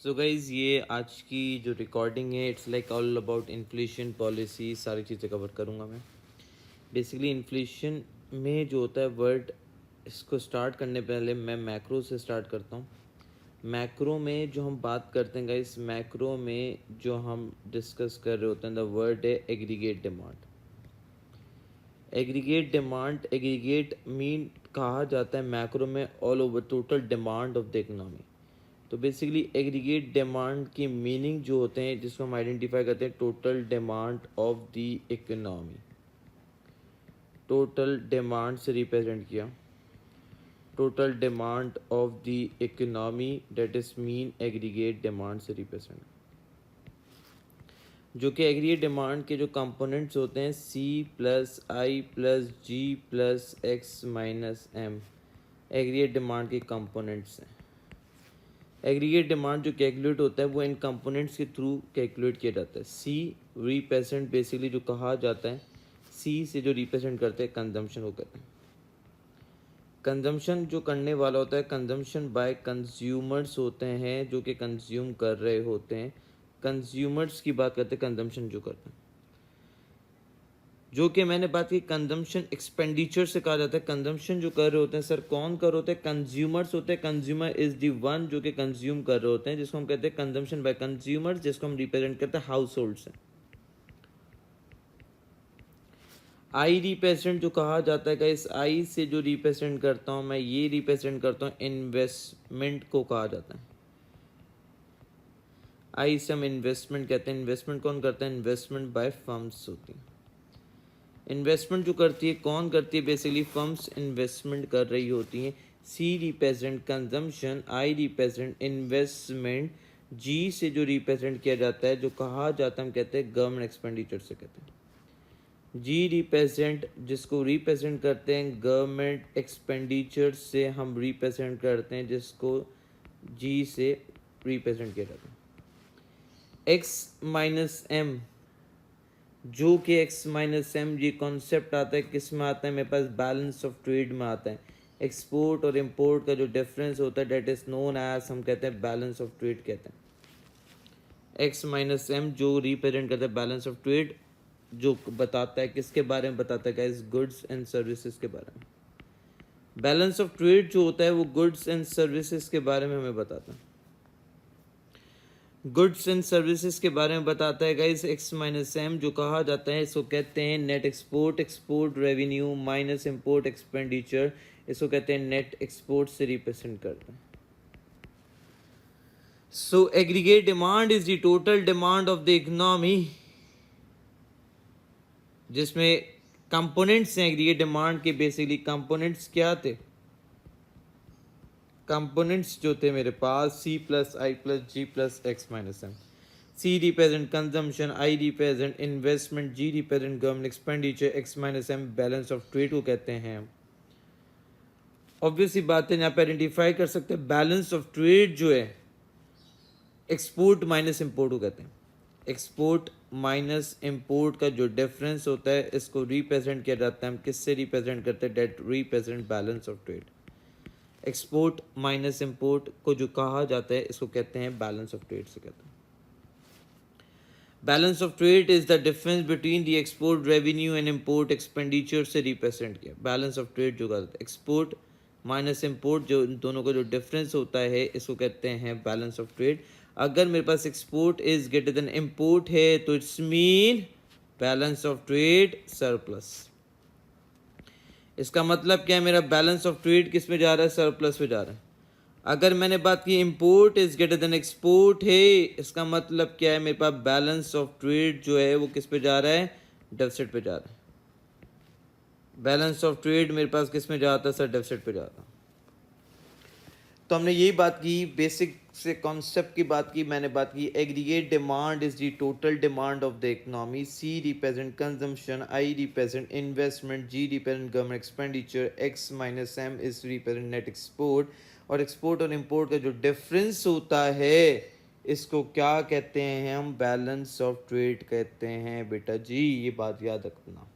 So guys ये आज की जो रिकॉर्डिंग है it's like all about inflation policy सारी चीज़ें कवर करूँगा मैं। बेसिकली इन्फ्लेशन में जो होता है वर्ड इसको स्टार्ट करने पहले मैं मैक्रो से स्टार्ट करता हूँ। मैक्रो में जो हम बात करते हैं गाइस, मैक्रो में जो हम डिस्कस कर रहे होते हैं द वर्ड है एग्रीगेट डिमांड। एग्रीगेट मीन कहा जाता है मैक्रो में all over total demand of the economy. तो बेसिकली एग्रीगेट डिमांड की मीनिंग जो होते हैं जिसको हम आइडेंटिफाई करते हैं total demand of the economy. Total demand से रिप्रेजेंट किया, total demand of the economy that is mean aggregate demand से रिप्रेजेंट, जो कि एग्रीगेट डिमांड के जो कंपोनेंट्स होते हैं C plus I plus G plus X minus M aggregate demand के कंपोनेंट्स हैं। एग्रीगेट डिमांड जो कैलकुलेट होता है वो इन कंपोनेंट्स के थ्रू कैलकुलेट किया जाता है। सी रिप्रेजेंट बेसिकली जो कहा जाता है, सी से जो रिप्रेजेंट करते हैं कंजम्पशन को कहते हैं। कंजम्पशन जो करने वाला होता है, कंजम्पशन बाय कंज्यूमर्स होते हैं जो कि कंज्यूम कर रहे होते हैं। कंज्यूमर्स की बात करते हैं, कंजम्पशन जो करते हैं, जो कि मैंने बात की कंजम्पशन एक्सपेंडिचर से कहा जाता है। कंजम्पशन जो कर रहे होते हैं सर कौन कर रहे होते हैं? कंज्यूमर्स होते हैं। कंज्यूमर इज दी वन जो कि कंज्यूम कर रहे होते हैं, जिसको हम कहते हैं कंजम्पशन बाय कंज्यूमर्स, जिसको हम रिप्रेजेंट करते हैं हाउस होल्ड से। आई रिप्रेजेंट जो कहा जाता है, इस आई से जो रिप्रेजेंट करता हूँ मैं, ये रिप्रेजेंट करता हूँ इन्वेस्टमेंट को कहा जाता है। आई से हम इन्वेस्टमेंट कहते हैं। इन्वेस्टमेंट कौन करता है? इन्वेस्टमेंट बाय फर्म्स होती है। इन्वेस्टमेंट जो करती है कौन करती है? बेसिकली फर्म्स इन्वेस्टमेंट कर रही होती हैं। C represent consumption, I represent investment, G से जो रिप्रेजेंट किया जाता है जो कहा जाता है हम कहते हैं गवर्नमेंट एक्सपेंडिचर से कहते हैं। जी रिप्रेजेंट जिसको रिप्रेजेंट करते हैं गवर्नमेंट एक्सपेंडिचर से हम रिप्रेजेंट करते हैं, जिसको जी से रिप्रेजेंट किया जाता है। एक्स माइनस एम, जो कि एक्स माइनस एम ये कॉन्सेप्ट आता है किस में आता है? मेरे पास बैलेंस ऑफ ट्रेड में आता है। एक्सपोर्ट और इंपोर्ट का जो डिफरेंस होता है डेट इज नोन एज हम कहते हैं बैलेंस ऑफ ट्रेड कहते हैं। एक्स माइनस एम जो रिप्रेजेंट करता है बैलेंस ऑफ ट्रेड, जो बताता है किसके बारे में? बताता है गाइस गुड्स एंड सर्विसेज के बारे में। बैलेंस ऑफ ट्रेड जो होता है वो गुड्स एंड सर्विसेज के बारे में हमें बताता है। गुड्स एंड सर्विसेज के बारे में बताता है गाइस एक्स माइनस एम जो कहा जाता है, इसको कहते हैं net export, export revenue minus import expenditure, इसको कहते हैं नेट एक्सपोर्ट से रिप्रेजेंट करते हैं। So aggregate demand is the total demand of the economy, जिसमें कंपोनेंट्स हैं एग्रीगेट डिमांड के। बेसिकली कंपोनेंट्स क्या थे? कंपोनेंट्स जो थे मेरे पास C plus I plus G plus X minus M. C represent consumption, I represent investment, G represent government expenditure, X minus M balance of trade को कहते हैं। ऑब्वियसली बात है, यहाँ पे आइडेंटिफाई कर सकते हैं बैलेंस ऑफ ट्रेड जो है एक्सपोर्ट माइनस इम्पोर्ट को कहते हैं। एक्सपोर्ट माइनस इम्पोर्ट का जो डिफरेंस होता है इसको रिप्रेजेंट किया जाता है, हम किससे रिप्रेजेंट करते हैं? That represent balance of trade. Export minus import को जो कहा जाता है इसको कहते हैं बैलेंस ऑफ ट्रेड से कहते हैं। Balance of trade is the difference between the export revenue and import expenditure से रिप्रेजेंट किया। बैलेंस ऑफ ट्रेड जो कहता है एक्सपोर्ट माइनस इम्पोर्ट, जो इन दोनों का जो डिफरेंस होता है इसको कहते हैं बैलेंस ऑफ ट्रेड। अगर मेरे पास export is greater than import है तो it's mean balance of trade surplus. इसका मतलब क्या है? मेरा बैलेंस ऑफ ट्रेड किस में जा रहा है? सरप्लस में जा रहा है। अगर मैंने बात की import is greater then export है, इसका मतलब क्या है? मेरे पास बैलेंस ऑफ ट्रेड जो है वो किस पे जा रहा है? डेफिसिट पे जा रहा है। बैलेंस ऑफ ट्रेड मेरे पास किस में जाता है सर? डेफिसिट पे जाता है। तो हमने यही बात की, बेसिक से कॉन्सेप्ट की बात की। मैंने बात की aggregate demand is the total demand of the economy. C represent consumption, I represent investment, G represent government expenditure, X minus M is represent net export. और एक्सपोर्ट और इम्पोर्ट का जो डिफरेंस होता है इसको क्या कहते हैं? हम बैलेंस ऑफ ट्रेड कहते हैं बेटा जी, ये बात याद रखना।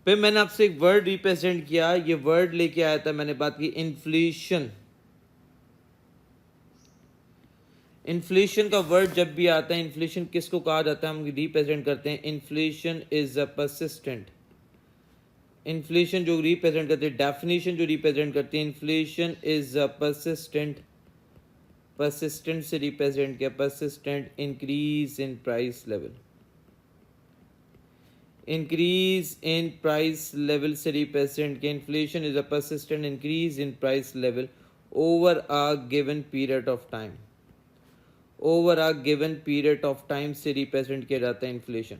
फिर मैंने आपसे एक वर्ड रिप्रेजेंट किया, ये वर्ड लेके आया था, मैंने बात की इन्फ्लेशन। इन्फ्लेशन का वर्ड जब भी आता है, इन्फ्लेशन किसको कहा जाता है, हम रिप्रेजेंट करते हैं, inflation is a persistent. Inflation जो रिप्रेजेंट करते हैं, डेफिनेशन जो रिप्रेजेंट करती है, inflation is a persistent, persistent से रिप्रेजेंट किया, persistent increase in price level, increase in price level से रिप्रेजेंट किया। Inflation is a persistent increase in price level over a given period of time, over a given period of time से represent किया जाता है inflation.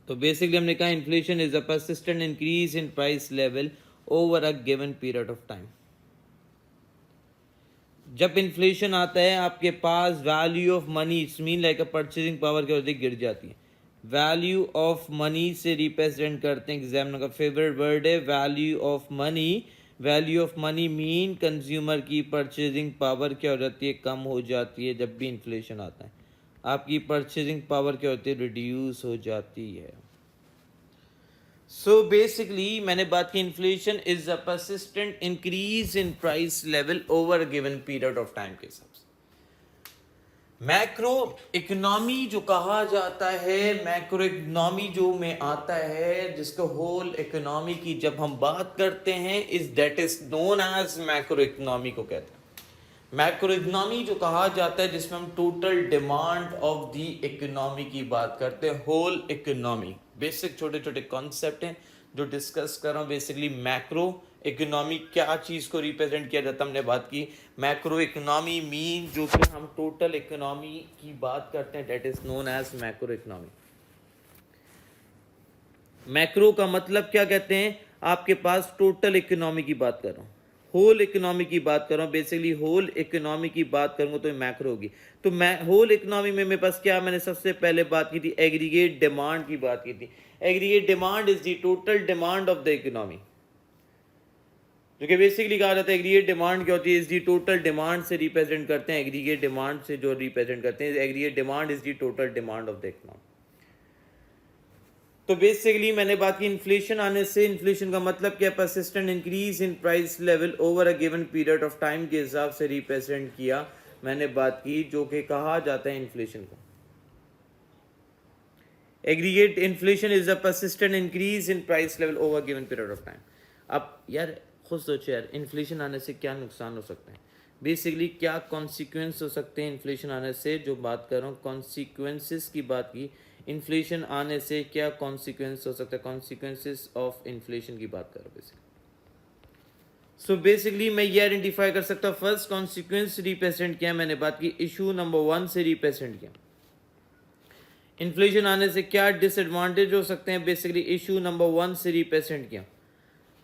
तो basically हमने कहा inflation is a persistent increase in price level over a given period of time. जब inflation आता है आपके पास value of money, it's mean like a purchasing power की वजह गिर जाती है। वैल्यू ऑफ मनी से रिप्रेजेंट करते हैं, एग्जामिनर का फेवरेट वर्ड है value of money. Value of money mean consumer की परचेजिंग पावर क्या हो जाती है, कम हो जाती है। जब भी इन्फ्लेशन आता है आपकी परचेजिंग पावर क्या होती है, रिड्यूस हो जाती है। सो बेसिकली मैंने बात की inflation is a persistent increase in price level over given period of time के हिसाब से। मैक्रो इकोनॉमी जो कहा जाता है, मैक्रो इकोनॉमी जो में आता है, जिसको होल इकोनॉमी की जब हम बात करते हैं, is that is known as macro economy को कहते हैं। मैक्रो इकोनॉमी जो कहा जाता है जिसमें हम total demand of the economy की बात करते हैं, होल इकोनॉमी। बेसिक छोटे छोटे कॉन्सेप्ट हैं जो डिस्कस कर रहा हूँ। बेसिकली मैक्रो इकोनॉमी क्या चीज़ को रिप्रेजेंट किया जाता है, हमने बात की मैक्रो इकोनॉमी मीन जो कि हम टोटल इकोनॉमी की बात करते हैं, that is known as macro economy. Macro का मतलब क्या कहते हैं, आपके पास टोटल इकोनॉमी की बात कर रहा हूँ, होल इकोनॉमी की बात कर रहा हूँ। बेसिकली होल इकोनॉमी की बात करूंगा तो मैक्रो होगी। तो मैं होल इकोनॉमी में मेरे पास क्या, मैंने सबसे पहले बात की थी एग्रीगेट डिमांड की बात की थी। Aggregate demand is the total demand of the economy, जो कि बेसिकली कहा जाता है एग्रीगेट डिमांड क्या होती है, इज दी टोटल डिमांड से रिप्रेजेंट करते हैं। एग्रीगेट डिमांड से जो रिप्रेजेंट करते हैं, aggregate demand is the total demand of the economy. तो बेसिकली मैंने बात की इन्फ्लेशन आने से, इन्फ्लेशन का मतलब क्या, persistent increase in price level over a given period of time के हिसाब से रिप्रेजेंट किया मैंने बात की, जो कि कहा जाता है इन्फ्लेशन को। Aggregate inflation is a persistent increase in price level over given period of time. अब यार खुद सोचो यार, इन्फ्लेशन आने से क्या नुकसान हो सकते हैं, बेसिकली क्या कॉन्सिक्वेंस हो सकते हैं इन्फ्लेशन आने से, जो बात कर रहा हूँ कॉन्सिक्वेंसेस की बात की। इन्फ्लेशन आने से क्या कॉन्सिक्वेंस हो सकता है, कॉन्सिक्वेंसेस ऑफ इन्फ्लेशन की बात कर रहा हूँ बेसिकली। सो बेसिकली मैं ये आइडेंटिफाई कर सकता हूँ, फर्स्ट कॉन्सिक्वेंस रिप्रेजेंट किया मैंने बात की, इशू नंबर 1 से रिप्रेजेंट किया। इन्फ्लेशन आने से क्या डिसएडवांटेज हो सकते हैं, बेसिकली इशू नंबर 1 से रिप्रेजेंट किया।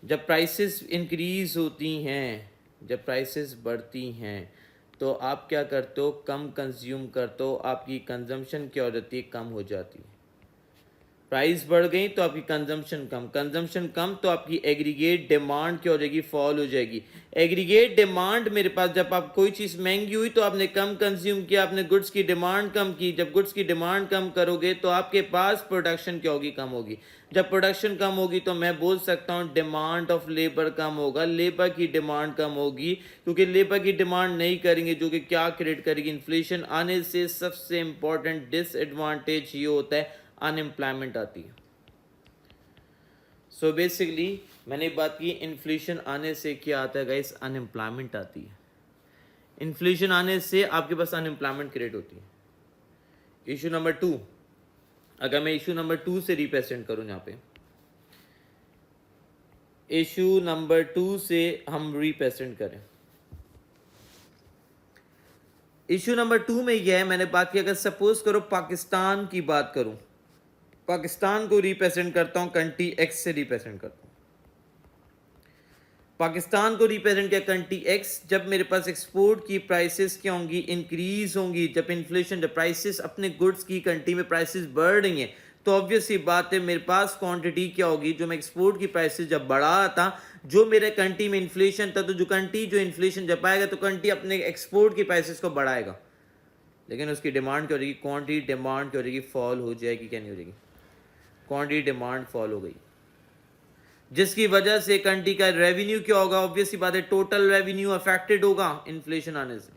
जब प्राइसेस इंक्रीज होती हैं, जब प्राइसेस बढ़ती हैं, तो आप क्या करते हो, कम कंज्यूम करते हो, आपकी कंजम्पशन क्या हो जाती है, कम हो जाती है। प्राइस बढ़ गई तो आपकी कंजम्पशन कम, कंजम्पशन कम तो आपकी एग्रीगेट डिमांड क्या हो जाएगी, फॉल हो जाएगी। एग्रीगेट डिमांड मेरे पास, जब आप कोई चीज़ महंगी हुई तो आपने कम कंज्यूम किया, आपने गुड्स की डिमांड कम की। जब गुड्स की डिमांड कम करोगे तो आपके पास प्रोडक्शन क्या होगी, कम होगी। जब प्रोडक्शन कम होगी तो मैं बोल सकता हूँ डिमांड ऑफ लेबर कम होगा, लेबर की डिमांड कम होगी, क्योंकि लेबर की डिमांड नहीं करेंगे, जो कि क्या क्रिएट करेगी, इन्फ्लेशन आने से सबसे इंपॉर्टेंट डिसएडवांटेज ये होता है, अनएम्प्लॉयमेंट आती है। सो बेसिकली मैंने बात की इन्फ्लेशन आने से क्या आता है गाइस, अनएम्प्लॉयमेंट आती है। इन्फ्लेशन आने से आपके पास अनएम्प्लॉयमेंट क्रिएट होती है। इशू नंबर 2, अगर मैं इशू नंबर 2 से रिप्रेजेंट करूं, यहाँ पे इशू नंबर 2 से हम रिप्रेजेंट करें, इशू नंबर 2 में यह है, मैंने बात की, अगर सपोज करो पाकिस्तान की बात करूं, पाकिस्तान को रिप्रेजेंट करता हूं, कंट्री एक्स से रिप्रेजेंट करता हूं। पाकिस्तान को रिप्रेजेंट किया कंट्री एक्स, जब मेरे पास एक्सपोर्ट की प्राइसेस क्या होंगी, इंक्रीज होंगी। जब इन्फ्लेशन, जब प्राइसेस अपने गुड्स की कंट्री में प्राइसेस बढ़ रही हैं, तो ऑब्वियस सी बात है मेरे पास क्वांटिटी क्या होगी, जो मैं एक्सपोर्ट की प्राइसेस जब बढ़ा रहा था, जो मेरे कंट्री में इन्फ्लेशन था, तो जो कंट्री जो इन्फ्लेशन जब आएगा तो कंट्री अपने एक्सपोर्ट की प्राइसेस को बढ़ाएगा, लेकिन उसकी डिमांड क्या हो जाएगी, क्वांटिटी डिमांड क्या हो जाएगी, फॉल हो जाएगी। क्या नहीं हो जाएगी, क्वांटिटी डिमांड फॉल हो गई, जिसकी वजह से कंट्री का रेवेन्यू क्या होगा, ऑब्वियसली बात है टोटल रेवेन्यू अफेक्टेड होगा इन्फ्लेशन आने से।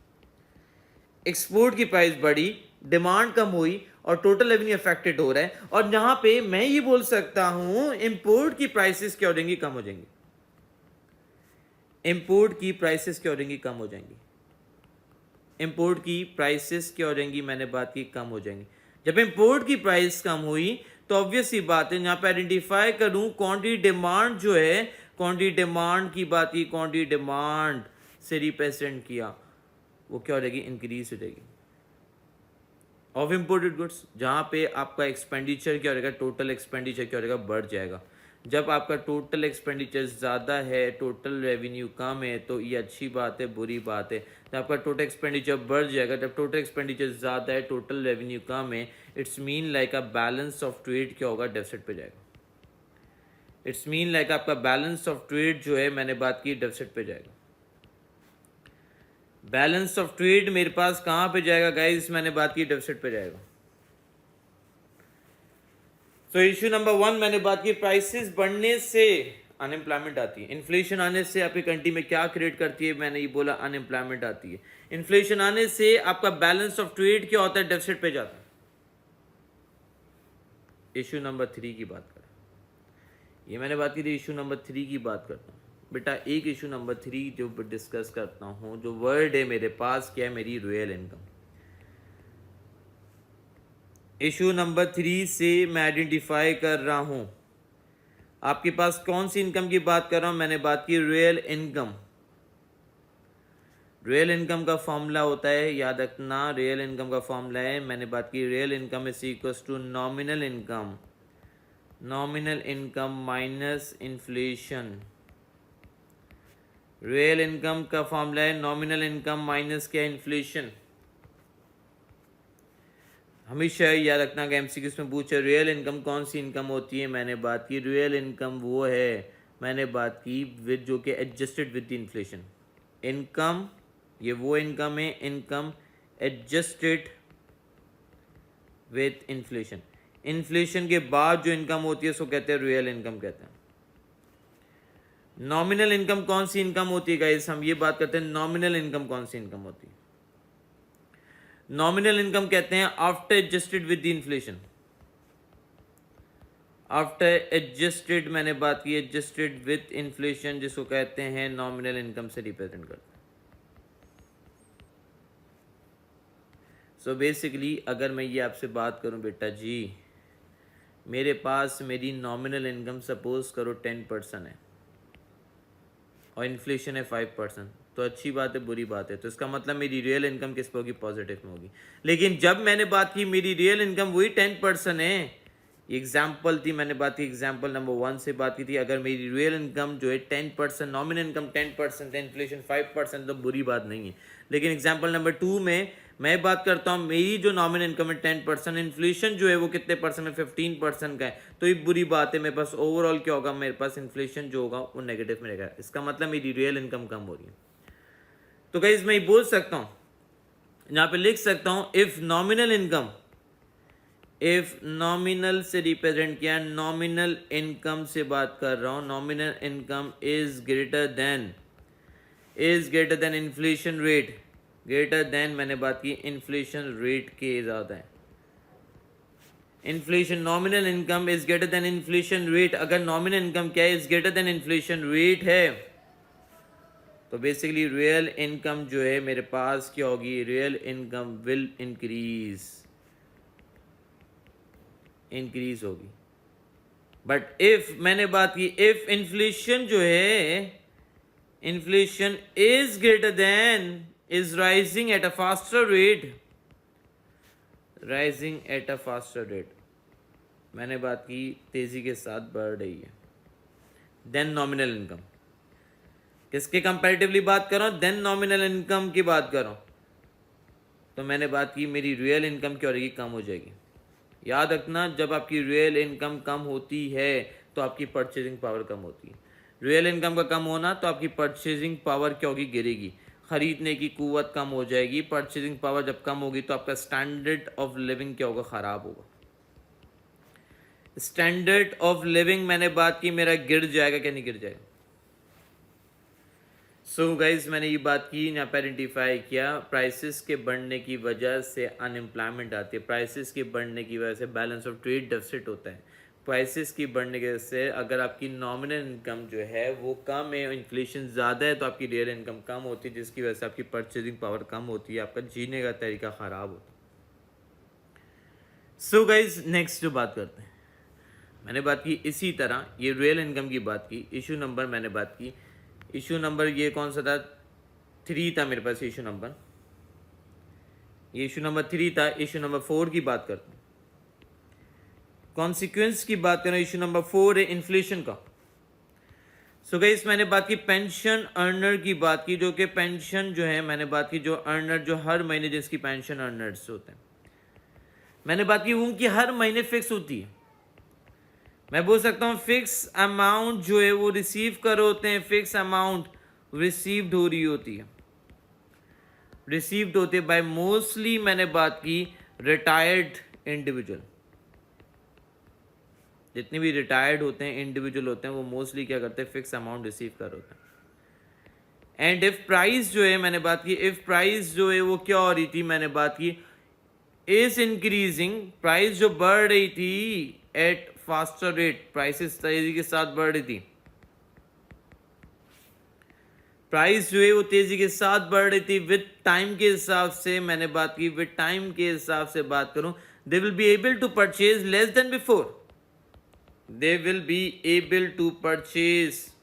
एक्सपोर्ट की प्राइस बढ़ी, डिमांड कम हुई और टोटल रेवेन्यू अफेक्टेड हो रहा है। और यहां पे मैं ये बोल सकता हूं इंपोर्ट की प्राइसेस क्या हो जाएंगी, कम हो जाएंगी। इंपोर्ट की प्राइसेस क्या हो जाएंगी, कम हो जाएंगी। इंपोर्ट की प्राइसेस क्या हो जाएंगी, मैंने बात की, कम हो जाएंगी। जब इंपोर्ट की प्राइस कम हुई तो ऑब्वियस ही बात है, यहां पे आइडेंटिफाई करूं क्वांटिटी डिमांड जो है, क्वांटिटी डिमांड की बात की, क्वांटिटी डिमांड से रिप्रेजेंट किया, वो क्या हो जाएगी, इंक्रीज हो जाएगी ऑफ इंपोर्टेड गुड्स। जहां पे आपका एक्सपेंडिचर क्या हो जाएगा, टोटल एक्सपेंडिचर क्या हो जाएगा, बढ़ जाएगा। जब आपका टोटल एक्सपेंडिचर ज़्यादा है, टोटल रेवेन्यू कम है, तो ये अच्छी बात है, बुरी बात है। जब आपका टोटल एक्सपेंडिचर बढ़ जाएगा, जब टोटल एक्सपेंडिचर ज़्यादा है, टोटल रेवेन्यू कम है, it's mean like a balance of trade क्या होगा, डेफिसिट पे जाएगा। इट्स मीन लाइक आपका बैलेंस ऑफ ट्रेड जो है, मैंने बात की, डेफिसिट पे जाएगा। बैलेंस ऑफ ट्रेड मेरे पास कहाँ पे जाएगा गाइस, मैंने बात की, डेफिसिट पे जाएगा। तो इश्यू नंबर 1 मैंने बात की, प्राइसेस बढ़ने से अनएम्प्लॉयमेंट आती है। इन्फ्लेशन आने से आपकी कंट्री में क्या क्रिएट करती है, मैंने ये बोला, अनएम्प्लॉयमेंट आती है। इन्फ्लेशन आने से आपका बैलेंस ऑफ ट्रेड क्या होता है, डेफिसिट पे जाता है। इश्यू नंबर 3 की बात करें, ये मैंने बात की थी, इश्यू नंबर 3 की बात करता हूँ बेटा। एक इश्यू नंबर 3 जो डिस्कस करता हूँ, जो वर्ड है मेरे पास, क्या है, मेरी रियल इनकम। इशू नंबर 3 से मैं आइडेंटिफाई कर रहा हूं आपके पास कौन सी इनकम की बात कर रहा हूं, मैंने बात की रियल इनकम। रियल इनकम का फॉर्मूला होता है, याद रखना, रियल इनकम का फॉर्मूला है, मैंने बात की, real income is equals to nominal income, nominal income minus inflation. Real income का फॉर्मूला है नॉमिनल इनकम माइनस क्या, इन्फ्लेशन। हमेशा याद रखना कि एमसीक्यूज में पूछे रियल इनकम कौन सी इनकम होती है, मैंने बात की रियल इनकम वो है, मैंने बात की विद जो कि adjusted with the inflation. Income ये वो इनकम है, income adjusted with inflation. Inflation के बाद जो इनकम होती है उसको कहते हैं रियल इनकम कहते हैं। नॉमिनल इनकम कौन सी इनकम होती है गाइस, हम ये बात करते हैं नॉमिनल इनकम कौन सी इनकम होती है। नॉमिनल इनकम कहते हैं after adjusted with the inflation. After adjusted मैंने बात की, एडजस्टेड विद इन्फ्लेशन, जिसको कहते हैं नॉमिनल इनकम से रिप्रेजेंट करते हैं। सो बेसिकली अगर मैं ये आपसे बात करूं बेटा जी, मेरे पास मेरी नॉमिनल इनकम सपोज करो 10% है और इन्फ्लेशन है 5%, तो अच्छी बात है, बुरी बात है, तो इसका मतलब मेरी रियल इनकम किस पर होगी, पॉजिटिव में होगी। लेकिन जब मैंने बात की मेरी रियल इनकम वही 10% है, एग्जाम्पल थी, मैंने बात की एग्जाम्पल नंबर 1 से बात की थी, अगर मेरी रियल इनकम जो है 10%, नॉमिनल इनकम 10% है, इन्फ्लेशन 5%, तो बुरी बात नहीं है। लेकिन एग्जाम्पल नंबर 2 में मैं बात करता हूँ मेरी जो नॉमिनल इनकम है 10%, इन्फ्लेशन जो है वो कितने परसेंट है, 15% का है, तो ये बुरी बात है। मेरे पास ओवरऑल क्या होगा, मेरे पास इन्फ्लेशन जो होगा वो नेगेटिव में रहेगा, इसका मतलब मेरी रियल इनकम कम हो रही है। तो गाइस मैं ये बोल सकता हूँ, यहाँ पे लिख सकता हूँ, if nominal income, if nominal से रिप्रेजेंट किया, नॉमिनल इनकम से बात कर रहा हूँ, nominal income is greater then inflation rate, greater than मैंने बात की इन्फ्लेशन रेट के ज़्यादा है। Inflation, nominal income is greater then inflation rate, अगर नॉमिनल इनकम क्या है, is greater then inflation rate है, तो बेसिकली रियल इनकम जो है मेरे पास क्या होगी, रियल इनकम विल इंक्रीज होगी। बट इफ मैंने बात की, इफ इन्फ्लेशन जो है, inflation is greater then, is rising at a faster rate, rising at a faster rate, मैंने बात की तेजी के साथ बढ़ रही है, देन नॉमिनल इनकम, किसके कंपैरेटिवली बात कर रहा हूं, देन नॉमिनल इनकम की बात कर रहा हूं, तो मैंने बात की मेरी रियल इनकम क्या हो रहेगी, कम हो जाएगी। याद रखना, जब आपकी रियल इनकम कम होती है तो आपकी परचेजिंग पावर कम होती है। रियल इनकम का कम होना तो आपकी परचेजिंग पावर क्या होगी, गिरेगी, खरीदने की कुव्वत कम हो जाएगी। परचेजिंग पावर जब कम होगी तो आपका स्टैंडर्ड ऑफ लिविंग क्या होगा, खराब होगा। स्टैंडर्ड ऑफ लिविंग मैंने बात की मेरा गिर जाएगा, क्या नहीं गिर जाएगा। सो गाइज मैंने ये बात की, यहाँ पे आइडेंटिफाई किया प्राइसेस के बढ़ने की वजह से अनएम्प्लॉयमेंट आती है, प्राइसेस के बढ़ने की वजह से बैलेंस ऑफ ट्रेड डेफिसिट होता है, प्राइसेस की बढ़ने की वजह से अगर आपकी नॉमिनल इनकम जो है वो कम है, इन्फ्लेशन ज़्यादा है, तो आपकी रियल इनकम कम होती है, जिसकी वजह से आपकी परचेजिंग पावर कम होती है, आपका जीने का तरीका ख़राब होता है। सो गाइज नेक्स्ट जो बात करते हैं, मैंने बात की इसी तरह ये रियल इनकम की बात की, इशू नंबर मैंने बात की, इशू नंबर ये कौन सा था, 3 था मेरे पास इशू नंबर, ये इशू नंबर 3 था। इशू नंबर 4 की बात करते हैं, कॉन्सिक्वेंस की बात करें, इशू नंबर 4 है इन्फ्लेशन का। सो गाइस मैंने बात की पेंशन अर्नर की बात की, जो कि पेंशन जो है मैंने बात की जो अर्नर जो हर महीने जिसकी पेंशन अर्नर्स होते हैं, मैंने बात की उनकी हर महीने फिक्स होती है। मैं बोल सकता हूँ फिक्स अमाउंट जो है वो रिसीव कर होते हैं, फिक्स अमाउंट रिसीव्ड हो रही होती है, रिसीव्ड होते बाय मोस्टली मैंने बात की रिटायर्ड इंडिविजुअल, जितने भी रिटायर्ड होते हैं इंडिविजुअल होते हैं वो मोस्टली क्या करते हैं, फिक्स अमाउंट रिसीव कर होते हैं। एंड इफ प्राइस जो है मैंने बात की, इफ प्राइस जो है वो क्या हो रही थी, मैंने बात की इज इंक्रीजिंग, प्राइस जो बढ़ रही थी एट फास्टर रेट, प्राइसेस तेजी के साथ बढ़ रही थी, प्राइस जो है वो तेजी के साथ बढ़ रही थी विद टाइम के हिसाब से, मैंने बात की विद टाइम के हिसाब से बात करूं, they will be able to purchase less than before, they will be able to purchase,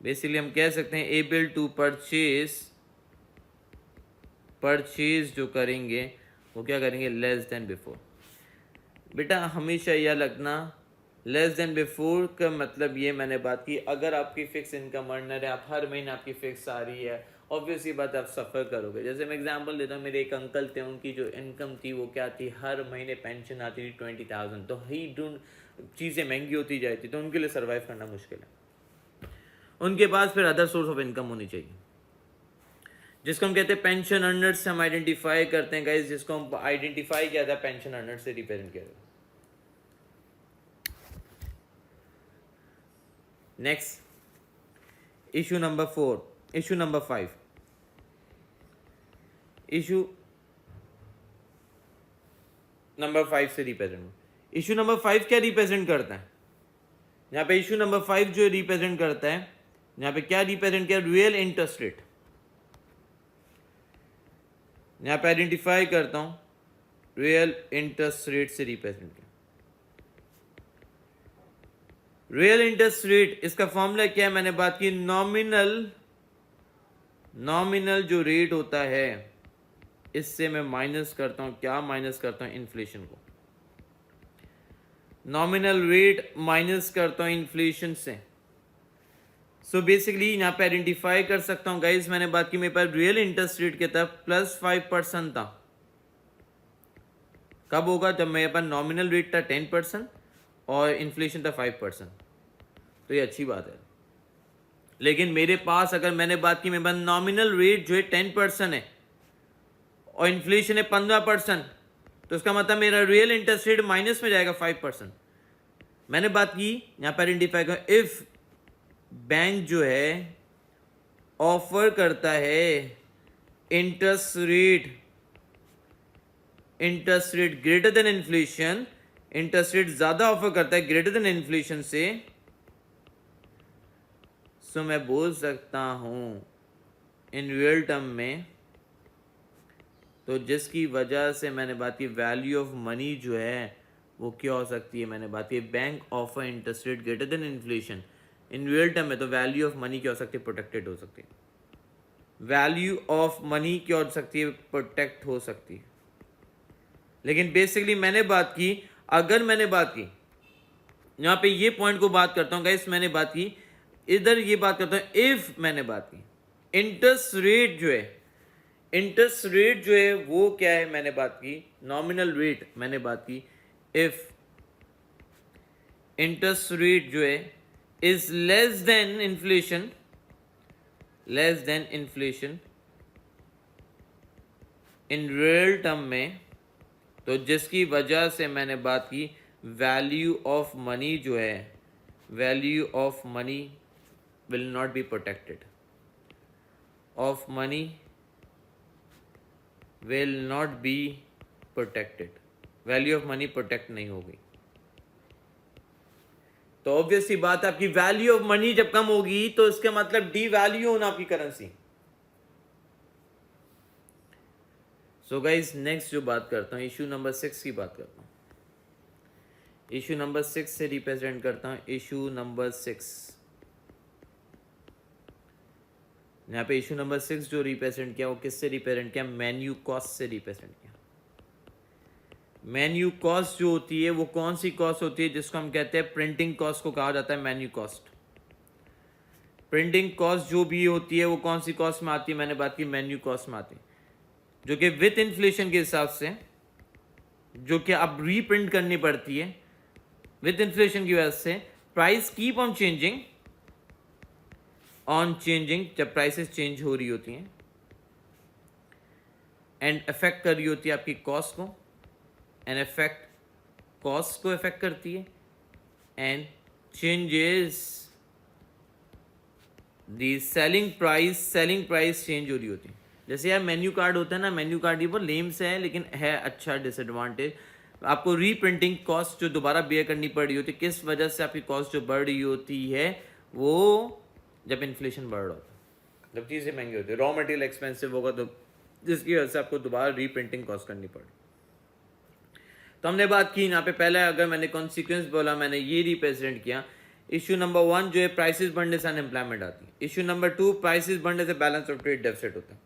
basically हम कह सकते हैं एबल टू परचेज, परचेज जो करेंगे वो क्या करेंगे, लेस देन बिफोर। बेटा हमेशा यह लगना लेस देन बिफोर का मतलब ये मैंने बात की, अगर आपकी फिक्स इनकम अर्नर है, आप हर महीने आपकी फिक्स आ रही है, ऑब्वियसली बात आप सफ़र करोगे। जैसे मैं एग्जांपल देता हूँ, मेरे एक अंकल थे, उनकी जो इनकम थी वो क्या थी, हर महीने पेंशन आती थी 20,000, तो ही ढूंढ चीज़ें महंगी होती जाती, तो उनके लिए सर्वाइव करना मुश्किल है, उनके पास फिर अदर सोर्स ऑफ इनकम होनी चाहिए, जिसको हम कहते हैं पेंशन अर्नर्स से हम आइडेंटिफाई करते हैं गाइस, जिसको हम आइडेंटिफाई किया था पेंशन अर्नर्स से रिप्रेजेंट किया था। Next issue number 4, issue number 5, issue number 5 से रिप्रेजेंट, इशू नंबर 5 क्या रिप्रेजेंट करता है, यहाँ पे इशू नंबर 5 जो रिप्रेजेंट करता है, यहाँ पे क्या रिप्रेजेंट किया, रियल इंटरेस्ट रेट, यहाँ पे आइडेंटिफाई करता हूं रियल इंटरेस्ट रेट से रिप्रेजेंट किया। रियल इंटरेस्ट रेट इसका फॉर्मूला क्या है, मैंने बात की नॉमिनल जो रेट होता है इससे मैं माइनस करता हूं, क्या माइनस करता हूं, इन्फ्लेशन को, नॉमिनल रेट माइनस करता हूं इन्फ्लेशन से। सो बेसिकली यहाँ पे आइडेंटिफाई कर सकता हूँ गाइज, मैंने बात की मेरे पास रियल इंटरेस्ट रेट के तब +5% था, कब होगा, जब मेरे पास नॉमिनल रेट था 10% और इन्फ्लेशन था 5%, तो ये अच्छी बात है। लेकिन मेरे पास अगर मैंने बात की मेरे पास नॉमिनल रेट जो है 10% है और इन्फ्लेशन है 15%, तो इसका मतलब मेरा रियल इंटरेस्ट रेट माइनस में जाएगा 5%। मैंने बात की यहाँ पर आइडेंटिफाई कर, इफ बैंक जो है ऑफर करता है interest rate greater than inflation, interest rate ज्यादा ऑफर करता है ग्रेटर देन इन्फ्लेशन से, सो मैं बोल सकता हूं इन रियल टर्म में, तो जिसकी वजह से मैंने बात की वैल्यू ऑफ मनी जो है वो क्या हो सकती है, मैंने बात की bank offer interest rate greater than inflation, in real term में तो वैल्यू ऑफ मनी क्या हो सकती है, प्रोटेक्टेड हो सकती है, वैल्यू ऑफ मनी क्या हो सकती है, प्रोटेक्ट हो सकती है। लेकिन बेसिकली मैंने बात की, अगर मैंने बात की यहाँ पे ये पॉइंट को बात करता हूँ गाइस, मैंने बात की इधर ये बात करता हूँ, इफ मैंने बात की इंटरेस्ट रेट जो है, इंटरेस्ट रेट जो है वो क्या है, मैंने बात की नॉमिनल रेट, मैंने बात की इफ इंटरेस्ट रेट जो है is less than inflation, less than inflation in real term में, तो जिसकी वजह से मैंने बात की वैल्यू ऑफ मनी जो है, value of money will not be protected. Of money will not be protected. Value of money protect नहीं होगी. तो ऑब्वियस सी बात है, आपकी वैल्यू ऑफ मनी जब कम होगी तो इसका मतलब डी वैल्यू होना आपकी करेंसी. सो गाइज नेक्स्ट जो बात करता हूं, इशू नंबर 6 की बात करता हूं. इशू नंबर 6 से रिप्रेजेंट करता हूं. इशू नंबर 6, यहाँ पे इशू नंबर 6 जो रिप्रेजेंट किया वो किससे रिप्रेजेंट किया? मेन्यू कॉस्ट से रिप्रेजेंट किया. मेन्यू कॉस्ट जो होती है वो कौन सी कॉस्ट होती है? जिसको हम कहते हैं प्रिंटिंग कॉस्ट को कहा जाता है मेन्यू कॉस्ट. प्रिंटिंग कॉस्ट जो भी होती है वो कौन सी कॉस्ट में आती है? मैंने बात की मेन्यू कॉस्ट में आती है, जो कि विथ इन्फ्लेशन के हिसाब से, जो कि अब रीप्रिंट करनी पड़ती है विथ इन्फ्लेशन की वजह से. प्राइस कीप ऑन चेंजिंग जब प्राइसेस चेंज हो रही होती हैं एंड अफेक्ट कर रही होती है आपकी कॉस्ट को, एंड अफेक्ट कॉस्ट को अफेक्ट करती है and changes the selling price change हो रही होती है. जैसे यार मेन्यू कार्ड होता है ना, मेन्यू कार्ड ये बहुत लेम से है लेकिन है अच्छा डिसएडवांटेज. आपको रीप्रिंटिंग कॉस्ट जो दोबारा बेयर करनी पड़ रही होती है, किस वजह से आपकी कॉस्ट जो बढ़ रही होती है वो जब इन्फ्लेशन बढ़ रहा होता है, जब चीज़ें महंगी होती है, रॉ मटेरियल एक्सपेंसिव होगा तो जिसकी वजह से आपको दोबारा रीप्रिंटिंग कॉस्ट करनी पड़ी. तो हमने बात की यहाँ पे, पहले अगर मैंने कॉन्सिक्वेंस बोला, मैंने ये रिप्रेजेंट किया. इशू नंबर 1 जो है प्राइसेस बढ़ने से अनएम्प्लॉयमेंट आती है. इशू नंबर 2 प्राइसेस बढ़ने से बैलेंस ऑफ ट्रेड डेफिसिट होता है.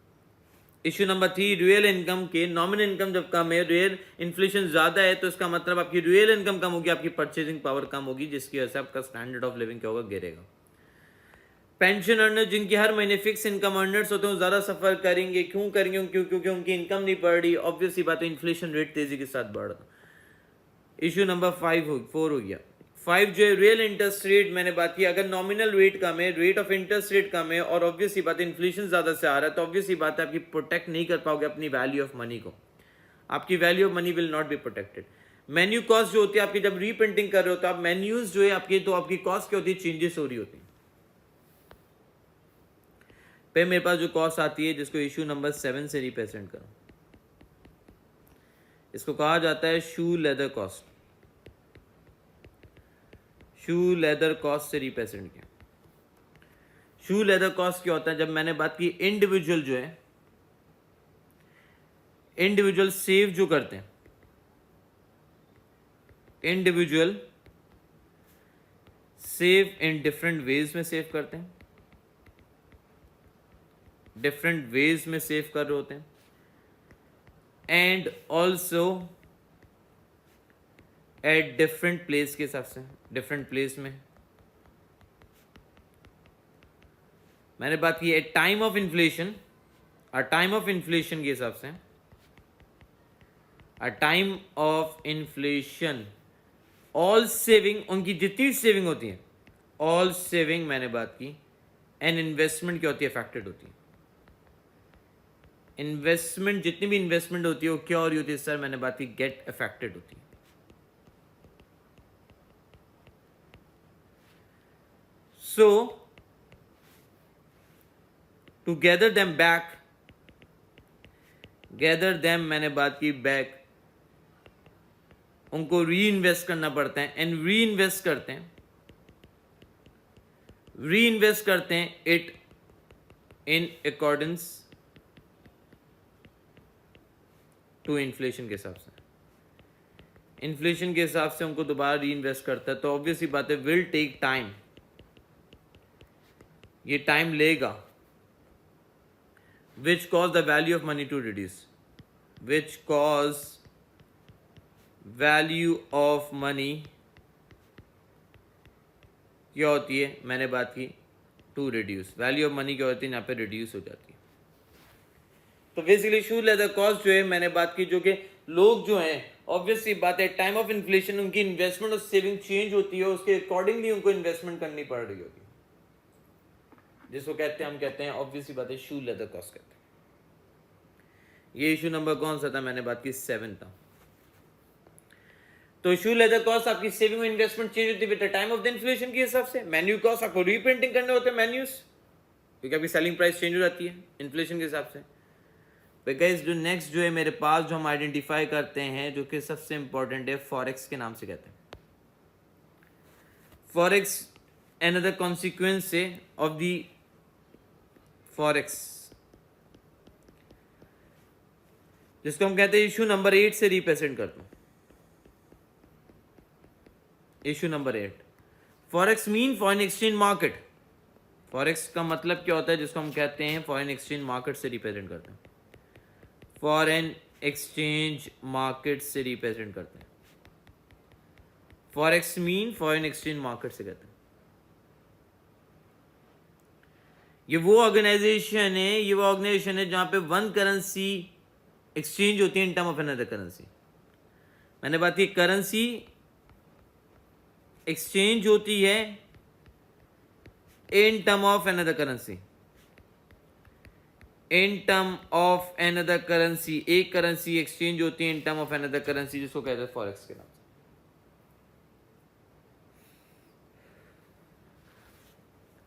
इशू नंबर 3 रियल इनकम के नॉमिनल इनकम जब कम है, रियल इन्फ्लेशन ज्यादा है, तो इसका मतलब आपकी रियल इनकम कम होगी, आपकी परचेजिंग पावर कम होगी, जिसकी वजह से आपका स्टैंडर्ड ऑफ लिविंग क्या होगा? गिरेगा. पेंशन अर्नर जिनकी हर महीने फिक्स इनकम अर्नर्स होते हैं वो ज्यादा सफर करेंगे. क्यों करेंगे? क्योंकि उनकी इनकम नहीं बढ़ रही. ऑब्वियस सी बात है, इन्फ्लेशन रेट तेजी के साथ बढ़ रहा. इशू नंबर 4 हो गया. 5 जो है रियल इंटरेस्ट रेट, मैंने बात की अगर नॉमिनल रेट कम है, रेट ऑफ इंटरेस्ट रेट कम है और ऑब्वियस सी बात है इन्फ्लेशन ज्यादा से आ रहा है, तो ऑब्वियस सी बात है आपकी प्रोटेक्ट नहीं कर पाओगे अपनी वैल्यू ऑफ मनी को. आपकी value of money will not be protected. Menu cost जो होती है आपकी, जब रीप्रिंटिंग कर रहे हो तो आप मेन्यूज जो है आपकी, तो आपकी कॉस्ट क्या होती है? चेंजेस हो रही होती है. पे मेरे पास जो कॉस्ट आती है जिसको इशू नंबर 7 से रिप्रेजेंट करो, इसको कहा जाता है शू लेदर कॉस्ट. शू लेदर कॉस्ट से रिप्रेजेंट किया. शू लेदर कॉस्ट क्या होता है? जब मैंने बात की इंडिविजुअल जो है, इंडिविजुअल सेव जो करते हैं, individual save in different ways में सेव करते हैं, डिफरेंट वेज में सेव कर रहे होते हैं, and also at different place के हिसाब से, डिफरेंट प्लेस में. मैंने बात की at time of inflation, time of inflation के हिसाब से, time of inflation all saving, उनकी जितनी सेविंग होती है, ऑल सेविंग मैंने बात की, एंड इन्वेस्टमेंट क्या होती है? अफेक्टेड होती है. इन्वेस्टमेंट, जितनी भी इन्वेस्टमेंट होती है वो क्या हो रही होती है सर? मैंने बात की गेट अफेक्टेड होती है. So, to gather them back, मैंने बात की बैक, उनको री इन्वेस्ट करना पड़ता है, एंड री इन्वेस्ट करते हैं it in accordance to inflation के हिसाब से. इन्फ्लेशन के हिसाब से उनको दोबारा री इन्वेस्ट करता है, तो ऑब्वियसली बात है विल टेक टाइम, ये टाइम लेगा. Which cause the value of money to reduce, which cause value of money क्या होती है? मैंने बात की to reduce. Value of money क्या होती है? यहाँ पे रिड्यूस हो जाती है. तो बेसिकली शू लेदर कॉस्ट जो है मैंने बात की, जो कि लोग जो हैं ऑब्वियसली बात है टाइम ऑफ इन्फ्लेशन उनकी इन्वेस्टमेंट और सेविंग चेंज होती है, उसके अकॉर्डिंगली उनको इन्वेस्टमेंट करनी पड़ रही होती है, जिसको कहते हैं, हम कहते हैं ऑब्वियसली बात है शू लेदर कॉस्ट कहते हैं. ये इशू नंबर कौन सा था? मैंने बात की 7 था. तो इशू लेदर कॉस्ट आपकी सेविंग इन्वेस्टमेंट चेंज होती है with the time of the inflation के हिसाब से। मेन्यू कॉस्ट आपको रीप्रिंटिंग करने होते हैं मेन्यूज, क्योंकि आपकी सेलिंग प्राइस चेंज हो जाती है इन्फ्लेशन के हिसाब से। गाइस जो नेक्स्ट जो है मेरे पास जो हम आइडेंटिफाई करते हैं जो कि सबसे इंपॉर्टेंट है, फॉरेक्स के नाम से कहते हैं। फॉरेक्स अनदर कॉन्सिक्वेंस से ऑफ द फॉरेक्स, जिसको हम कहते हैं इशू नंबर 8 से रिप्रेजेंट करता हूं। Issue number 8, forex mean foreign exchange market. Forex का मतलब क्या होता है, जिसको हम कहते हैं फॉरेन एक्सचेंज मार्केट से रिप्रेजेंट करते हैं। फॉरेन एक्सचेंज मार्केट से रिप्रेजेंट करते हैं। Forex mean foreign exchange market से कहते हैं। ये वो ऑर्गेनाइजेशन है जहां पे वन करेंसी एक्सचेंज होती है in term of another currency. मैंने बात की करेंसी एक्सचेंज होती है in term of another currency. In term of another currency, एक करेंसी एक्सचेंज होती है in term of another currency, जिसको कहते हैं फॉरेक्स के नाम से।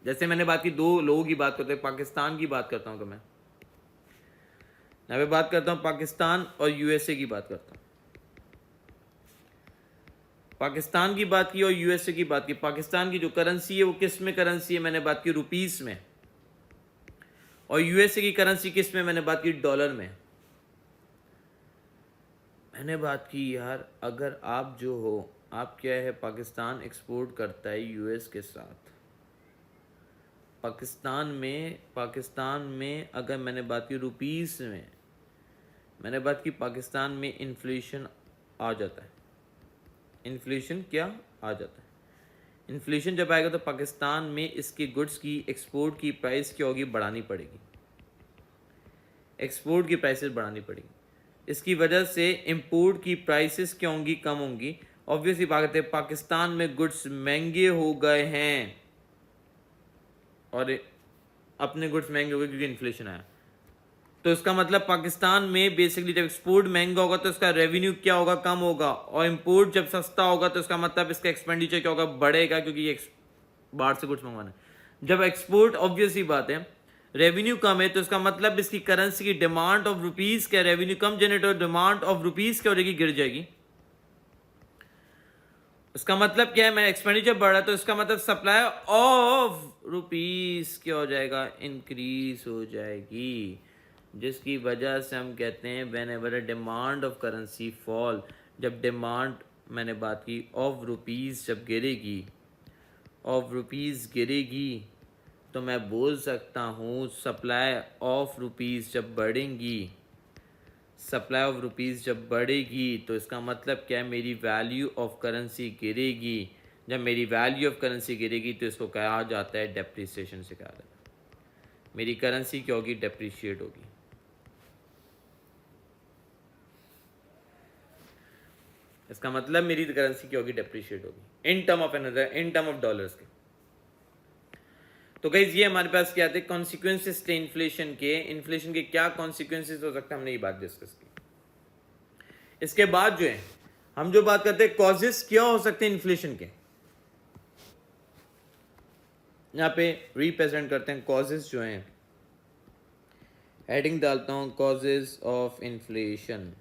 जैसे मैंने बात की, दो लोगों की बात करते हैं, पाकिस्तान की बात करता हूं कि मैं यहां पे बात करता हूं पाकिस्तान और यूएसए की बात करता हूं। पाकिस्तान की बात की और यूएसए की बात की। पाकिस्तान की जो करेंसी है वो किस में करेंसी है, मैंने बात की रुपीस में, और यूएसए की करेंसी किस में, मैंने बात की डॉलर में। मैंने बात की यार, अगर आप जो हो, आप क्या है, पाकिस्तान एक्सपोर्ट करता है यूएस के साथ। पाकिस्तान में अगर मैंने बात की रुपीस में, मैंने बात की पाकिस्तान में इन्फ्लेशन आ जाता है। इन्फ्लेशन क्या आ जाता है? इन्फ्लेशन जब आएगा तो पाकिस्तान में इसके गुड्स की एक्सपोर्ट की प्राइस क्या होगी, बढ़ानी पड़ेगी। एक्सपोर्ट की प्राइसेस बढ़ानी पड़ेगी। इसकी वजह से इंपोर्ट की प्राइसेस क्या होंगी, कम होंगी। ऑब्वियसली बात है, पाकिस्तान में गुड्स महंगे हो गए हैं और अपने गुड्स महंगे हो गए क्योंकि इन्फ्लेशन आया। तो इसका मतलब पाकिस्तान में बेसिकली जब एक्सपोर्ट महंगा होगा तो इसका रेवेन्यू क्या होगा, कम होगा, और इंपोर्ट जब सस्ता होगा तो इसका मतलब इसका एक्सपेंडिचर क्या होगा, बढ़ेगा, क्योंकि ये बाहर से गुड्स मंगवाना है। जब एक्सपोर्ट, ऑब्वियसली बात है, रेवेन्यू कम है तो इसका मतलब इसकी करेंसी की डिमांड ऑफ रुपीज क्या, रेवेन्यू कम जनरेट और डिमांड ऑफ रुपीज क्या हो जाएगी, गिर जाएगी। इसका मतलब क्या है, मैं एक्सपेंडिचर बढ़ रहा है तो इसका मतलब सप्लाई ऑफ रुपीस क्या हो जाएगा, इंक्रीज हो जाएगी, जिसकी वजह से हम कहते हैं when ever demand of currency fall, जब डिमांड, मैंने बात की ऑफ रुपीस जब गिरेगी, ऑफ रुपीस गिरेगी, तो मैं बोल सकता हूँ सप्लाई ऑफ रुपीस जब बढ़ेंगी, सप्लाई ऑफ रुपीस जब बढ़ेगी तो इसका मतलब क्या है, मेरी वैल्यू ऑफ करेंसी गिरेगी। जब मेरी वैल्यू ऑफ करेंसी गिरेगी तो इसको कहा जाता है डेप्रिसिएशन से कहा जाता है। मेरी करेंसी क्या होगी, डेप्रिशिएट होगी। इसका मतलब मेरी करेंसी क्या होगी, डेप्रिशिएट होगी in term of another, in term of dollars के। तो गाइस ये हमारे पास क्या थे, कॉन्सिक्वेंसेस थे इन्फ्लेशन के। इन्फ्लेशन के क्या कॉन्सिक्वेंसेस हो सकते हैं, हमने ये बात डिस्कस की। इसके बाद जो है हम जो बात करते हैं कॉजेस क्या हो सकते हैं इन्फ्लेशन के, यहां पे रिप्रेजेंट करते हैं कॉजेस जो हैं। हेडिंग डालता हूं कॉजेस ऑफ इन्फ्लेशन।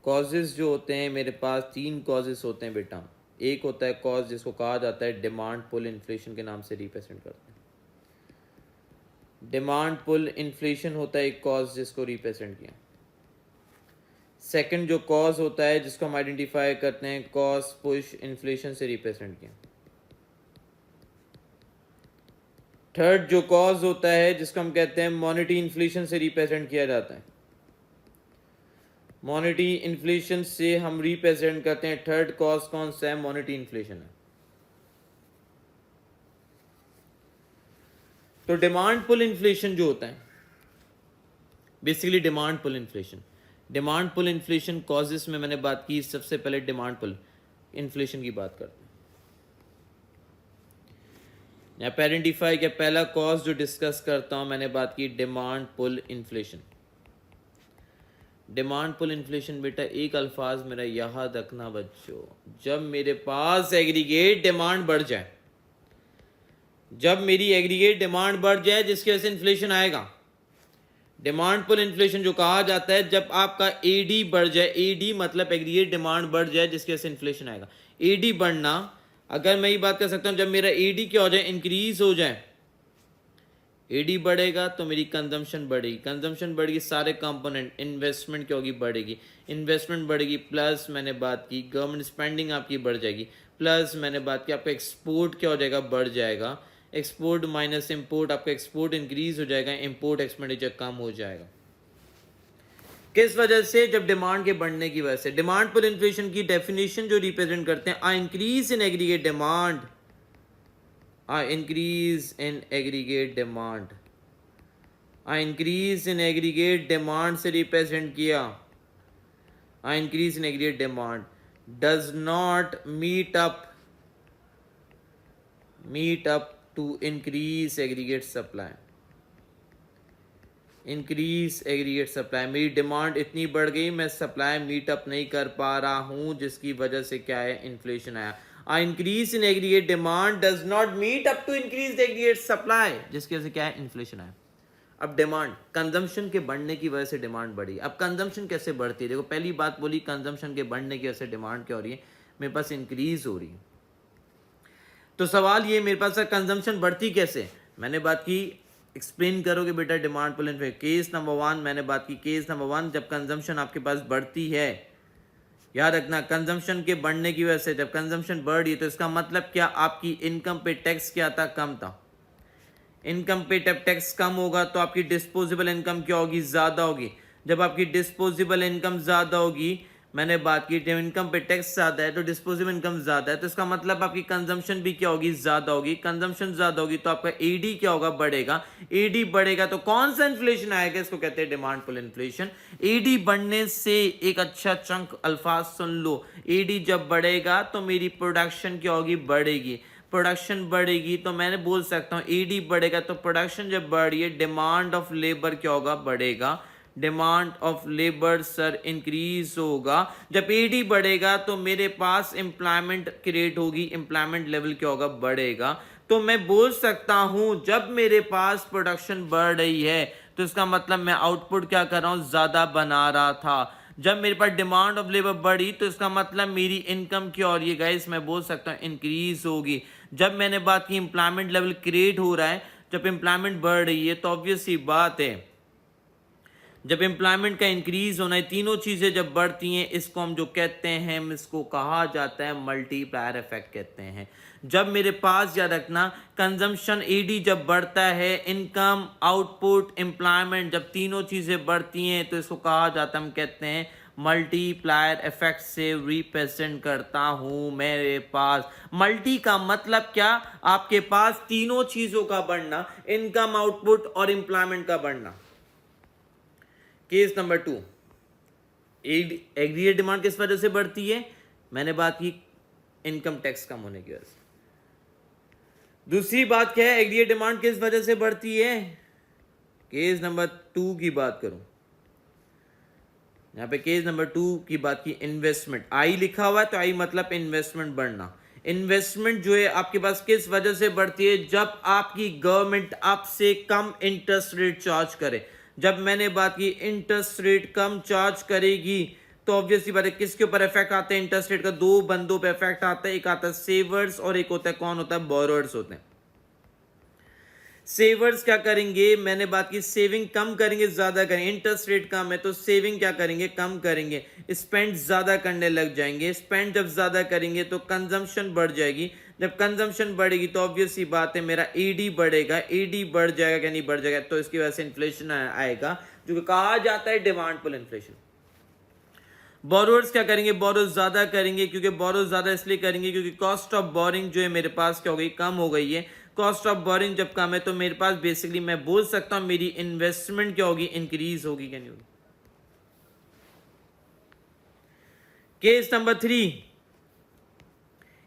कॉजेस जो होते हैं मेरे पास, तीन कॉजेस होते हैं बेटा। एक होता है कॉज जिसको कहा जाता है डिमांड पुल इन्फ्लेशन के नाम से रिप्रेजेंट करते हैं। डिमांड पुल इन्फ्लेशन होता है एक कॉज जिसको रिप्रेजेंट किया। सेकंड जो कॉज होता है जिसको हम आइडेंटिफाई करते हैं कॉस्ट पुश इन्फ्लेशन से रिप्रेजेंट किया। थर्ड जो कॉज होता है जिसको हम कहते हैं मॉनेटरी इन्फ्लेशन से रिप्रेजेंट किया जाता है। मॉनेटरी इन्फ्लेशन से हम रिप्रेजेंट करते हैं। थर्ड कॉज कौन सा है, मॉनेटरी इन्फ्लेशन है। तो डिमांड पुल इन्फ्लेशन जो होता है, basically demand pull inflation, demand pull inflation causes में मैंने बात की। सबसे पहले डिमांड पुल इन्फ्लेशन की बात करते हैं। यहाँ पे आइडेंटिफाई किया, पहला कॉज जो डिस्कस करता हूं मैंने बात की demand pull inflation. Demand pull inflation बेटा एक अल्फाज मेरा याद रखना बच्चों, जब मेरे पास एग्रीगेट डिमांड बढ़ जाए, जब मेरी एग्रीगेट डिमांड बढ़ जाए जिसकी वजह से इन्फ्लेशन आएगा। डिमांड पुल इन्फ्लेशन जो कहा जाता है जब आपका एडी बढ़ जाए, एडी मतलब एग्रीगेट डिमांड बढ़ जाए जिसकी वजह से इन्फ्लेशन आएगा। एडी बढ़ना, अगर मैं ये बात कर सकता हूं जब मेरा एडी क्या हो जाए, इंक्रीज हो जाए, एडी बढ़ेगा तो मेरी कंजम्पशन बढ़ेगी, कंजम्पशन बढ़ेगी, सारे कंपोनेंट, इन्वेस्टमेंट क्या होगी, बढ़ेगी, इन्वेस्टमेंट बढ़ेगी, प्लस मैंने बात की गवर्नमेंट स्पेंडिंग आपकी बढ़ जाएगी, प्लस मैंने बात की आपका एक्सपोर्ट क्या हो जाएगा, बढ़ जाएगा, एक्सपोर्ट माइनस इंपोर्ट, आपका एक्सपोर्ट इंक्रीज हो जाएगा, इंपोर्ट एक्सपेंडिचर कम हो जाएगा। किस वजह से, जब डिमांड के बढ़ने की वजह से। डिमांड पुल इन्फ्लेशन की डेफिनेशन जो रिप्रेजेंट करते हैं, a increase in aggregate demand, a increase in aggregate demand, a increase in aggregate demand से रिप्रेजेंट किया, a increase in aggregate demand does not meet up to increase aggregate supply, increase aggregate supply, मेरी demand इतनी बढ़ गई मैं supply meet up नहीं कर पा रहा हूं जिसकी वजह से क्या है, इन्फ्लेशन आया। A increase in aggregate demand does not meet up to increase aggregate supply, जिसकी वजह से क्या है, इन्फ्लेशन आया। अब डिमांड, कंजम्पशन के बढ़ने की वजह से डिमांड बढ़ी। अब कंजम्पशन कैसे बढ़ती है, देखो पहली बात बोली कंजम्पशन के बढ़ने की वजह से डिमांड क्या हो रही है, मेरे पास इंक्रीज हो रही है। तो सवाल ये, मेरे पास कंजम्पशन बढ़ती कैसे, मैंने बात की, एक्सप्लेन करोगे बेटा demand pull inflation. Case number 1 मैंने बात की, केस नंबर 1 जब कंजम्पशन आपके पास बढ़ती है, याद रखना कंजम्पशन के बढ़ने की वजह से, जब कंजम्पशन बढ़ रही है तो इसका मतलब क्या, आपकी इनकम पे टैक्स क्या था, कम था। इनकम पे जब टैक्स कम होगा तो आपकी डिस्पोजेबल इनकम क्या होगी, ज्यादा होगी। जब आपकी डिस्पोजेबल इनकम ज्यादा होगी, मैंने बात की जब इनकम पे टैक्स ज्यादा है तो डिस्पोजेबल इनकम ज्यादा है, तो इसका मतलब आपकी कंजम्पशन भी क्या होगी, ज्यादा होगी। कंजम्पशन ज्यादा होगी तो आपका एडी क्या होगा, बढ़ेगा। एडी बढ़ेगा तो कौन सा इन्फ्लेशन आएगा, इसको कहते हैं डिमांड पुल इन्फ्लेशन। एडी बढ़ने से एक अच्छा चंक अल्फाज सुन लो, एडी जब बढ़ेगा तो मेरी प्रोडक्शन क्या होगी, बढ़ेगी। प्रोडक्शन बढ़ेगी तो मैंने बोल सकता हूं एडी बढ़ेगा तो प्रोडक्शन जब बढ़ रही है, डिमांड ऑफ लेबर क्या होगा, बढ़ेगा। Demand of labour sir increase होगा। जब एडी बढ़ेगा तो मेरे पास एम्प्लॉयमेंट क्रिएट होगी, एम्प्लॉयमेंट लेवल क्या होगा, बढ़ेगा। तो मैं बोल सकता हूं जब मेरे पास प्रोडक्शन बढ़ रही है तो इसका मतलब मैं आउटपुट क्या कर रहा हूं, ज्यादा बना रहा था। जब मेरे पास डिमांड ऑफ लेबर बढ़ी तो इसका मतलब मेरी इनकम क्या हो रही है गाइस, मैं बोल सकता हूं इंक्रीज होगी। जब मैंने बात की एम्प्लॉयमेंट लेवल क्रिएट हो रहा है, जब एम्प्लॉयमेंट बढ़ रही है तो ऑब्वियस सी बात है जब एम्प्लॉयमेंट का इंक्रीज होना है, तीनों चीजें जब बढ़ती हैं इसको हम जो कहते हैं, इसको कहा जाता है मल्टीप्लायर इफेक्ट कहते हैं। जब मेरे पास याद रखना कंजम्पशन एडी जब बढ़ता है, इनकम आउटपुट एम्प्लॉयमेंट जब तीनों चीजें बढ़ती हैं तो इसको कहा जाता है, हम कहते हैं मल्टीप्लायर इफेक्ट से रिप्रेजेंट करता हूं। मेरे पास मल्टी का मतलब क्या, आपके पास तीनों चीजों का बढ़ना, इनकम आउटपुट और एम्प्लॉयमेंट का बढ़ना। केस नंबर 2, एग्रीगेट डिमांड किस वजह से बढ़ती है, मैंने बात की इनकम टैक्स कम होने की वजह से। दूसरी बात क्या है, एग्रीगेट डिमांड किस वजह से बढ़ती है, केस नंबर 2 की बात करूं, यहां पे केस नंबर 2 की बात की, इन्वेस्टमेंट, आई लिखा हुआ है तो आई मतलब इन्वेस्टमेंट बढ़ना। इन्वेस्टमेंट जो है आपके पास किस वजह से बढ़ती है, जब आपकी गवर्नमेंट आपसे कम इंटरेस्ट रेट चार्ज करे। जब मैंने बात की इंटरेस्ट रेट कम चार्ज करेगी तो ऑब्वियसली बात है किसके ऊपर इफेक्ट आता है, इंटरेस्ट रेट का दो बंदों पे इफेक्ट आता है, एक आता है सेवर्स और एक होता है, कौन होता है, बोरोअर्स होते हैं। सेवर्स क्या करेंगे, मैंने बात की सेविंग कम करेंगे, ज्यादा करेंगे, इंटरेस्ट रेट कम है तो सेविंग क्या करेंगे, कम करेंगे, स्पेंड ज्यादा करने लग जाएंगे। स्पेंड जब ज्यादा करेंगे तो कंजम्पशन बढ़ जाएगी। जब कंजम्पशन बढ़ेगी तो ऑब्वियस सी बात है मेरा एडी बढ़ेगा। एडी बढ़ जाएगा क्या, नहीं बढ़ जाएगा, तो इसकी वजह से इन्फ्लेशन आएगा जो कहा जाता है डिमांड पुल इन्फ्लेशन। बोरोअर्स क्या करेंगे, बोरो ज्यादा करेंगे, क्योंकि बोरो ज्यादा इसलिए करेंगे क्योंकि कॉस्ट ऑफ बोरिंग जो है मेरे पास क्या हो गई, कम हो गई है। कॉस्ट ऑफ बोरिंग जब कम है तो मेरे पास बेसिकली मैं बोल सकता हूं मेरी इन्वेस्टमेंट क्या होगी, इंक्रीज होगी, क्या नहीं होगी। केस नंबर 3,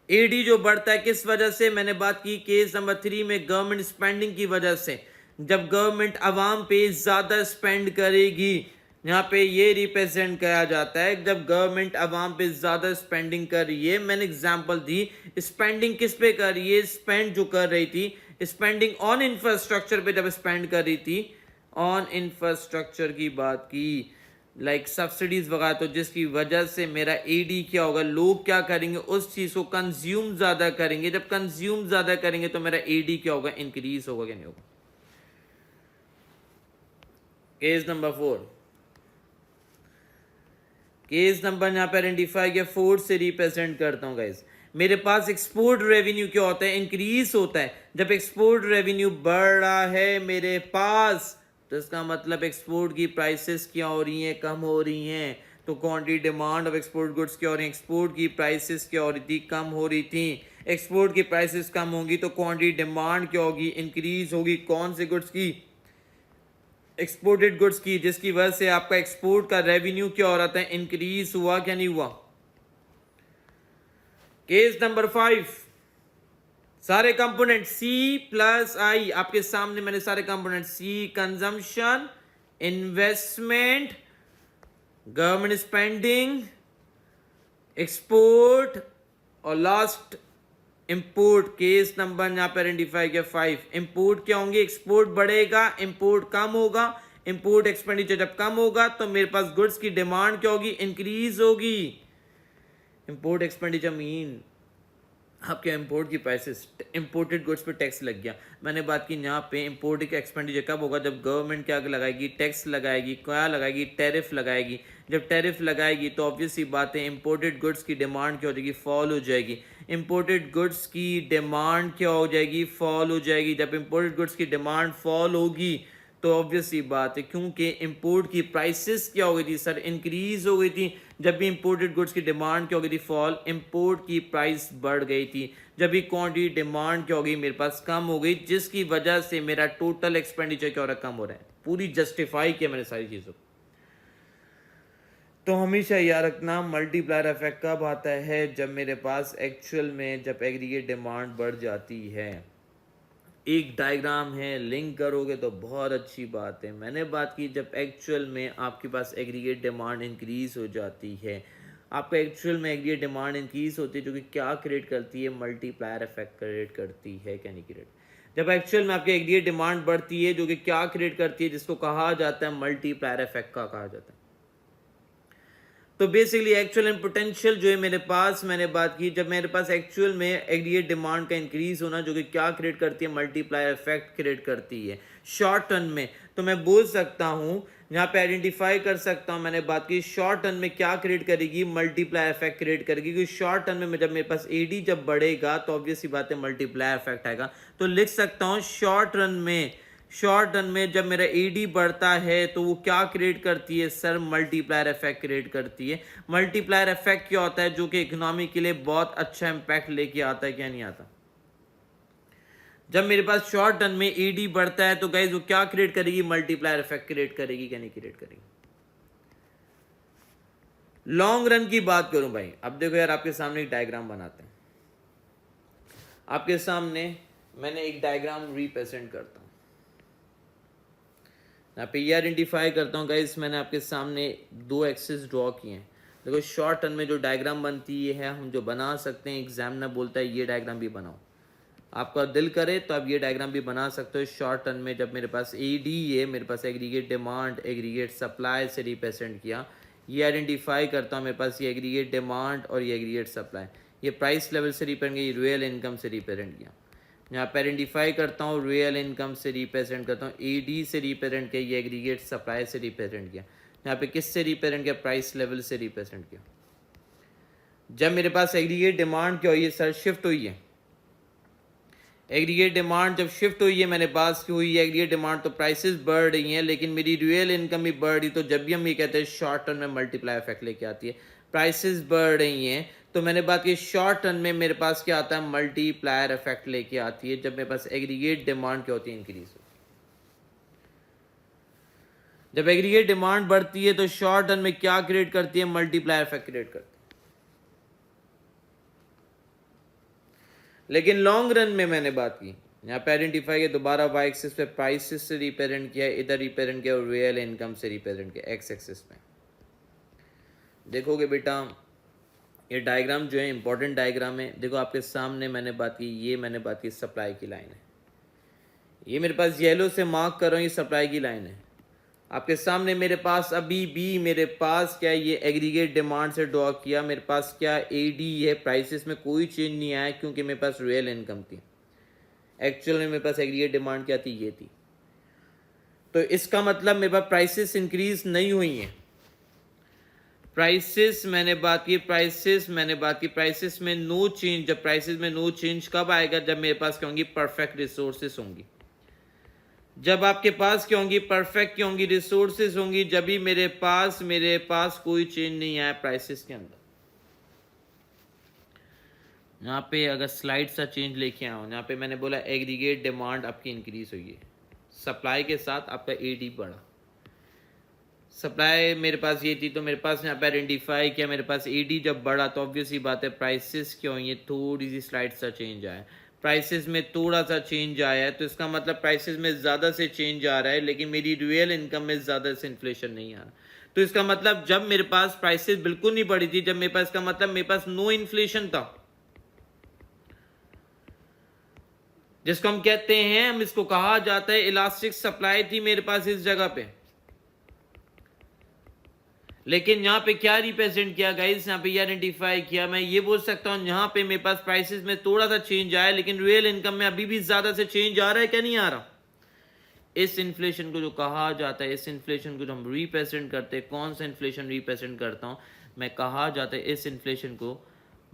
एडी जो बढ़ता है किस वजह से, मैंने बात की केस नंबर 3 में गवर्नमेंट स्पेंडिंग की वजह से। जब गवर्नमेंट आवाम पे ज्यादा स्पेंड करेगी, यहाँ पे ये रिप्रेजेंट किया जाता है जब गवर्नमेंट अवाम पे ज्यादा स्पेंडिंग कर रही है। मैंने एग्जांपल दी, स्पेंडिंग किस पे कर रही है, स्पेंड जो कर रही थी, स्पेंडिंग ऑन इंफ्रास्ट्रक्चर पे जब स्पेंड कर रही थी, ऑन इंफ्रास्ट्रक्चर की बात की, लाइक सब्सिडीज वगैरह, तो जिसकी वजह से मेरा एडी क्या होगा, लोग क्या करेंगे, उस चीज को कंज्यूम ज्यादा करेंगे। जब कंज्यूम ज्यादा करेंगे तो मेरा एडी क्या होगा, इंक्रीज होगा क्या नहीं होगा। केस नंबर 4, केस नंबर यहाँ पे आइडेंटिफाई किया, 4 से रिप्रेजेंट करता हूँ गाइस। मेरे पास एक्सपोर्ट रेवेन्यू क्या होता है, इंक्रीज होता है। जब एक्सपोर्ट रेवेन्यू बढ़ रहा है मेरे पास, तो इसका मतलब एक्सपोर्ट की प्राइसेस क्या हो रही हैं, कम हो रही हैं। तो quantity demand of export goods क्या हो रही है, एक्सपोर्ट की प्राइसेस क्या हो रही थी, कम हो रही थी। एक्सपोर्ट की प्राइसेस कम होंगी तो क्वांटिटी डिमांड क्या होगी, इंक्रीज होगी। कौन से गुड्स की, एक्सपोर्टेड गुड्स की, जिसकी वजह से आपका एक्सपोर्ट का रेवेन्यू क्या हो रहा था, इंक्रीज हुआ क्या नहीं हुआ। केस नंबर 5, सारे कंपोनेंट सी प्लस आई आपके सामने, मैंने सारे component C consumption, investment, government spending, export और लास्ट इंपोर्ट। केस नंबर यहां पर आइडेंटिफाई किया 5। इंपोर्ट क्या होंगे, एक्सपोर्ट बढ़ेगा, इंपोर्ट कम होगा। इंपोर्ट एक्सपेंडिचर जब कम होगा तो मेरे पास गुड्स की डिमांड क्या होगी, इंक्रीज होगी। इंपोर्ट एक्सपेंडिचर मीन आपके इंपोर्ट की प्राइसेस, इंपोर्टेड गुड्स पे टैक्स लग गया। मैंने बात की यहाँ पे इंपोर्ट का एक्सपेंडिचर कब होगा, जब गवर्नमेंट क्या लगाएगी, टैक्स लगाएगी। क्या लगाएगी, टैरिफ लगाएगी। जब टैरिफ लगाएगी तो ऑब्वियस सी बात है इंपोर्टेड गुड्स की डिमांड क्या हो जाएगी, फॉल हो जाएगी। इंपोर्टेड गुड्स की डिमांड क्या हो जाएगी, फॉल हो जाएगी। जब इंपोर्टेड गुड्स की डिमांड फॉल होगी तो ऑब्वियस सी बात है, क्योंकि इंपोर्ट की प्राइसेस क्या हो गई थी सर, इंक्रीज हो गई थी। जब भी इंपोर्टेड गुड्स की डिमांड क्या हो गई थी, फॉल, इंपोर्ट की प्राइस बढ़ गई थी। जब भी क्वांटिटी डिमांड क्या हो गई, मेरे पास कम हो गई, जिसकी वजह से मेरा टोटल एक्सपेंडिचर क्या हो रहा है, कम हो रहा है। पूरी जस्टिफाई किया मैंने सारी चीजों को। तो हमेशा याद रखना मल्टीप्लायर इफेक्ट कब आता है, जब मेरे पास एक्चुअल में जब एग्रीगेट डिमांड बढ़ जाती है। एक डायग्राम है, लिंक करोगे तो बहुत अच्छी बात है। मैंने बात की जब एक्चुअल में आपके पास एग्रीगेट डिमांड इंक्रीज हो जाती है, आपका एक्चुअल में एग्रीगेट डिमांड इंक्रीज होती है, जो कि क्या क्रिएट करती है, मल्टीप्लायर इफेक्ट क्रिएट करती है, क्या नहीं क्रिएट। जब एक्चुअल में आपकी एग्रीगेट डिमांड बढ़ती है, जो कि क्या क्रिएट करती है, जिसको कहा जाता है मल्टीप्लायर इफेक्ट का कहा जाता है। तो बेसिकली एक्चुअल एंड पोटेंशियल जो है मेरे पास, मैंने बात की जब मेरे पास एक्चुअल में एग्रीगेट डिमांड का इंक्रीज होना, जो कि क्या क्रिएट करती है, मल्टीप्लायर इफेक्ट क्रिएट करती है शॉर्ट टर्म में। तो मैं बोल सकता हूं, यहाँ पे आइडेंटिफाई कर सकता हूं, मैंने बात की शॉर्ट टर्म में क्या क्रिएट करेगी, मल्टीप्लायर इफेक्ट क्रिएट करेगी। क्योंकि शॉर्ट टर्म में जब मेरे पास एडी जब बढ़ेगा तो ऑब्वियस सी बात है मल्टीप्लायर इफेक्ट आएगा। तो लिख सकता हूं शॉर्ट रन में, शॉर्ट रन में जब मेरा एडी बढ़ता है तो वो क्या क्रिएट करती है सर, मल्टीप्लायर इफेक्ट क्रिएट करती है। मल्टीप्लायर इफेक्ट क्या होता है, जो कि इकोनॉमी के लिए बहुत अच्छा इंपैक्ट लेके आता है, क्या नहीं आता। जब मेरे पास शॉर्ट रन में एडी बढ़ता है तो गाइस वो क्या क्रिएट करेगी, मल्टीप्लायर इफेक्ट क्रिएट करेगी, क्या नहीं क्रिएट करेगी। लॉन्ग रन की बात करूं भाई, अब देखो यार आपके सामने एक डायग्राम बनाते हैं। आपके सामने मैंने एक डायग्राम रिप्रेजेंट करता हूं, यहाँ पे ये आइडेंटिफाई करता हूँ गाइस, मैंने आपके सामने दो एक्सिस ड्रॉ किए हैं। देखो शॉर्ट टर्म में जो डायग्राम बनती है हम जो बना सकते हैं, एग्जामिनर बोलता है ये डायग्राम भी बनाओ, आपका दिल करे तो आप ये डायग्राम भी बना सकते हो। शॉर्ट टर्म में जब मेरे पास एडी है, मेरे पास एग्रीगेट डिमांड एग्रीगेट सप्लाई से रिप्रेजेंट किया, ये आइडेंटिफाई करता हूँ मेरे पास ये एग्रीगेट डिमांड और ये एग्रीगेट सप्लाई, ये प्राइस लेवल से रिप्रेजेंट किया, ये रियल इनकम से रिप्रेजेंट किया। यहाँ पे आइडेंटिफाई करता हूँ रियल इनकम से रिप्रेजेंट करता हूँ, एडी से रिप्रेजेंट किया, ये एग्रीगेट सप्लाई से रिप्रेजेंट किया। यहाँ पे किस से रिप्रेजेंट किया, प्राइस लेवल से रिप्रेजेंट किया। जब मेरे पास एग्रीगेट डिमांड क्या हुई है सर, शिफ्ट हुई है। एग्रीगेट डिमांड जब शिफ्ट हुई है, मैंने बात की हुई है एग्रीगेट डिमांड, तो प्राइसेस बढ़ रही हैं लेकिन मेरी रियल इनकम भी बढ़ रही। तो जब भी हम ये कहते हैं शॉर्ट टर्म में मल्टीप्लाई इफेक्ट लेके आती है, प्राइसेस बढ़ रही हैं, तो मैंने बात की शॉर्ट टर्म में मेरे पास क्या आता है, मल्टीप्लायर इफेक्ट लेके आती है। जब मेरे पास एग्रीगेट डिमांड क्या होती है, इंक्रीज होती है। जब एग्रीगेट डिमांड बढ़ती है तो शॉर्ट टर्म में क्या क्रिएट करती है, मल्टीप्लायर इफेक्ट क्रिएट करती है। लेकिन लॉन्ग रन में मैंने बात की, यहाँ पे आइडेंटिफाई किया, दोबारा वाई एक्सिस पे प्राइसेस से रिप्रेजेंट किया, इधर रिप्रेजेंट किया रियल इनकम से रिप्रेजेंट किया एक्स एक्सिस पे। देखोगे बेटा ये डायग्राम जो है इंपॉर्टेंट डायग्राम है। देखो आपके सामने मैंने बात की, ये मैंने बात की सप्लाई की लाइन है, ये मेरे पास येलो से मार्क कर रहा हूँ, ये सप्लाई की लाइन है। आपके सामने मेरे पास अभी भी मेरे पास क्या है, ये एग्रीगेट डिमांड से ड्रॉ किया, मेरे पास क्या एडी है, प्राइसेस में कोई चेंज नहीं आया क्योंकि मेरे पास रियल इनकम थी। एक्चुअल में मेरे पास एग्रीगेट डिमांड क्या थी, ये थी। तो इसका मतलब मेरे पास प्राइसेस इंक्रीज नहीं हुई हैं। प्राइसेस मैंने बात की, प्राइसेस में नो चेंज। जब प्राइसेस में नो चेंज कब आएगा, जब मेरे पास क्या होंगी, परफेक्ट रिसोर्सेस होंगी। जब आपके पास क्या होंगी, परफेक्ट क्या होंगी, रिसोर्सेज होंगी, जब भी मेरे पास कोई चेंज नहीं आया प्राइसेस के अंदर। यहाँ पे अगर स्लाइड सा चेंज लेके आऊँ, यहाँ पे मैंने बोला एग्रीगेट डिमांड आपकी इंक्रीज हुई है, सप्लाई के साथ आपका एडी बढ़ा। सप्लाई मेरे पास ये थी, तो मेरे पास यहाँ पे आइडेंटिफाई किया, मेरे पास एडी जब बढ़ा तो ऑब्वियस ही बात है प्राइसेस क्या हुई है, थोड़ी सी स्लाइड सा चेंज आया। प्राइसेस में थोड़ा सा चेंज आया है तो इसका मतलब प्राइसेस में ज़्यादा से चेंज आ रहा है, लेकिन मेरी रियल इनकम में ज़्यादा से इन्फ्लेशन नहीं आ रहा। तो इसका मतलब जब मेरे पास प्राइसेस बिल्कुल नहीं बढ़ी थी, जब मेरे पास, इसका मतलब मेरे पास नो इन्फ्लेशन था, जिसको हम कहते हैं, हम इसको कहा जाता है इलास्टिक सप्लाई थी मेरे पास इस जगह पे। लेकिन यहाँ पे क्या रिप्रेजेंट किया गाइस, यहाँ पे ये आइडेंटिफाई किया, मैं ये बोल सकता हूँ यहाँ पे मेरे पास प्राइसेस में थोड़ा सा चेंज आया, लेकिन रियल इनकम में अभी भी ज्यादा से चेंज आ रहा है, क्या नहीं आ रहा। इस इन्फ्लेशन को जो कहा जाता है, इस इन्फ्लेशन को जो हम रिप्रेजेंट करते हैं, कौन सा इन्फ्लेशन रिप्रेजेंट करता हूँ मैं, कहा जाता है इस इन्फ्लेशन को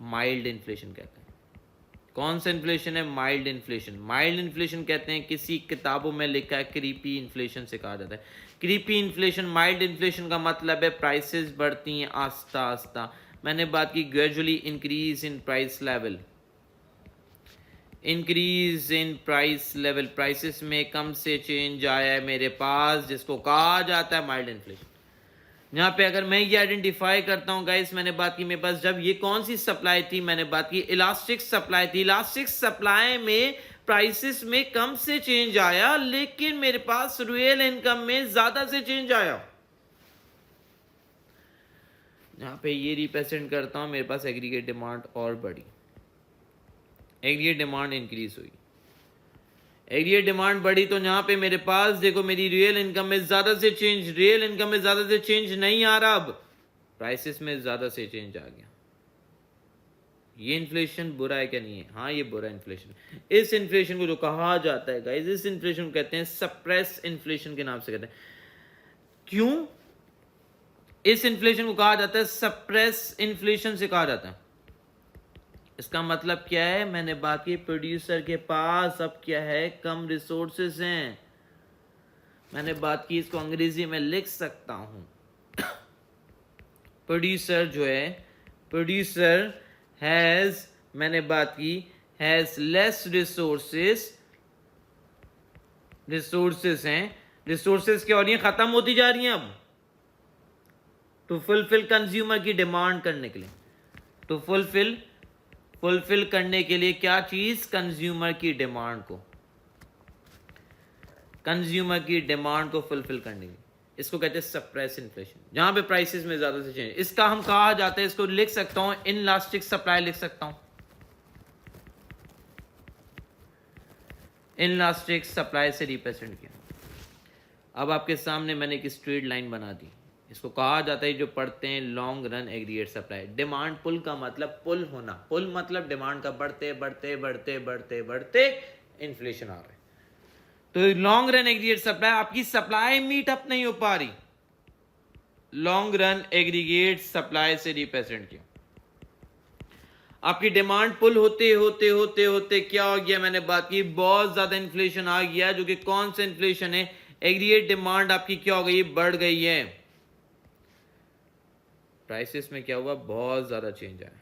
माइल्ड इन्फ्लेशन कहते हैं। कौन सा इन्फ्लेशन है, माइल्ड इन्फ्लेशन। माइल्ड इन्फ्लेशन कहते हैं, किसी किताबों में लिखा है क्रीपी इन्फ्लेशन से कहा जाता है। क्रीपी इन्फ्लेशन, माइल्ड इन्फ्लेशन का मतलब है प्राइसेस बढ़ती हैं आस्ता आस्ता। मैंने बात की gradually increase in price level, increase in price level, prices में कम से चेंज आया है मेरे पास, जिसको कहा जाता है माइल्ड इन्फ्लेशन। यहाँ पे अगर मैं ये आइडेंटिफाई करता हूँ गाइस, मैंने बात की मेरे पास जब ये कौन सी सप्लाई थी, मैंने बात की इलास्टिक सप्लाई थी। इलास्टिक सप्लाई में प्राइसेस में कम से चेंज आया, लेकिन मेरे पास रियल इनकम में ज्यादा से चेंज आया। यहाँ पे ये रिप्रेजेंट करता हूँ, मेरे पास एग्रीगेट डिमांड और बढ़ी, एग्रीगेट डिमांड इंक्रीज हुई, एग्रीगेट डिमांड बढ़ी, तो यहाँ पे मेरे पास देखो मेरी रियल इनकम में ज्यादा से चेंज, रियल इनकम में ज्यादा से चेंज नहीं आ रहा, अब प्राइसेस में ज्यादा से चेंज आ गया। ये इन्फ्लेशन बुरा है क्या, नहीं है, हाँ ये बुरा इन्फ्लेशन। इस इन्फ्लेशन को जो कहा जाता है गाइस, इस इन्फ्लेशन को कहते हैं सप्रेस इन्फ्लेशन के नाम से कहते हैं। क्यों इस इन्फ्लेशन को कहा जाता है सप्रेस इन्फ्लेशन से कहा जाता है, इसका मतलब क्या है, मैंने बात की प्रोड्यूसर के पास अब क्या है, कम रिसोर्सेस हैं। मैंने बात की, इसको अंग्रेजी में लिख सकता हूं, प्रोड्यूसर जो है, प्रोड्यूसर हैज, मैंने बात की हैज लेस रिसोर्सेस, रिसोर्सेस हैं, रिसोर्सेस क्या हो रही है, खत्म होती जा रही हैं अब, टू फुलफिल कंज्यूमर की डिमांड करने के लिए, टू फुलफिल करने के लिए क्या चीज, कंज्यूमर की डिमांड को, कंज्यूमर की डिमांड को फुलफिल करने के लिए, इसको कहते हैं सप्रेस इन्फ्लेशन, जहां पे प्राइसेस में ज्यादा से चेंज। इसका हम कहा जाता है, इसको लिख सकता हूं इनलास्टिक सप्लाई, लिख सकता हूं इनलास्टिक सप्लाई से रिप्रेजेंट किया। अब आपके सामने मैंने एक स्ट्रेट लाइन बना दी, इसको कहा जाता है, जो पढ़ते हैं long run aggregate supply. Demand pull का मतलब पुल होना, पुल मतलब डिमांड का बढ़ते बढ़ते बढ़ते बढ़ते बढ़ते इन्फ्लेशन आ रहा है। तो लॉन्ग रन एग्रीगेट सप्लाई, आपकी सप्लाई मीट अप नहीं हो पा रही, लॉन्ग रन एग्रीगेट सप्लाई से रिप्रेजेंट किया। आपकी डिमांड पुल होते होते होते होते क्या हो गया, मैंने बात की बहुत ज्यादा इन्फ्लेशन आ गया, जो कि कौन सा इन्फ्लेशन है, एग्रीगेट डिमांड आपकी क्या हो गई, बढ़ गई है। प्राइसेस में क्या हुआ, बहुत ज्यादा चेंज आया,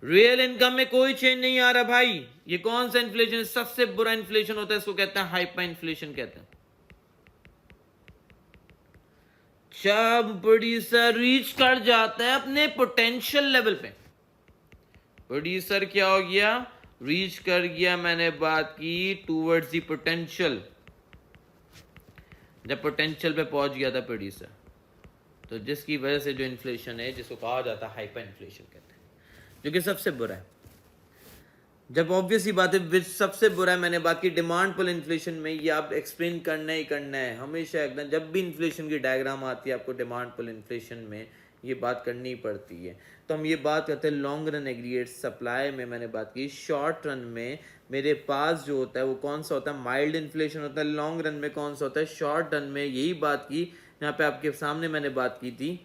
रियल इनकम में कोई चेंज नहीं आ रहा भाई। ये कौन सा इन्फ्लेशन है, सबसे बुरा इन्फ्लेशन होता है, इसको कहते हैं हाइपर इन्फ्लेशन कहते हैं। जब प्रोड्यूसर रीच कर जाता है अपने पोटेंशियल लेवल पे, प्रोड्यूसर क्या हो गया, रीच कर गया, मैंने बात की टूवर्ड्स दी पोटेंशियल, जब पोटेंशियल पे पहुंच गया था प्रोड्यूसर, तो जिसकी वजह से जो इन्फ्लेशन है, जिसको कहा जाता है हाइपर इन्फ्लेशन कहते हैं, जो कि सबसे बुरा है। जब ऑब्वियस ही बात है सबसे बुरा है, मैंने बात की डिमांड पुल इन्फ्लेशन में, ये आप एक्सप्लेन करना ही करना है हमेशा एकदम, जब भी इन्फ्लेशन की डायग्राम आती है आपको डिमांड पुल इन्फ्लेशन में ये बात करनी ही पड़ती है। तो हम ये बात करते हैं लॉन्ग रन एग्रीगेट सप्लाई में, मैंने बात की शॉर्ट रन में मेरे पास जो होता है वो कौन सा होता है, माइल्ड इन्फ्लेशन होता है। लॉन्ग रन में कौन सा होता है, शॉर्ट रन में। यही बात की यहाँ पे आपके सामने मैंने बात की थी,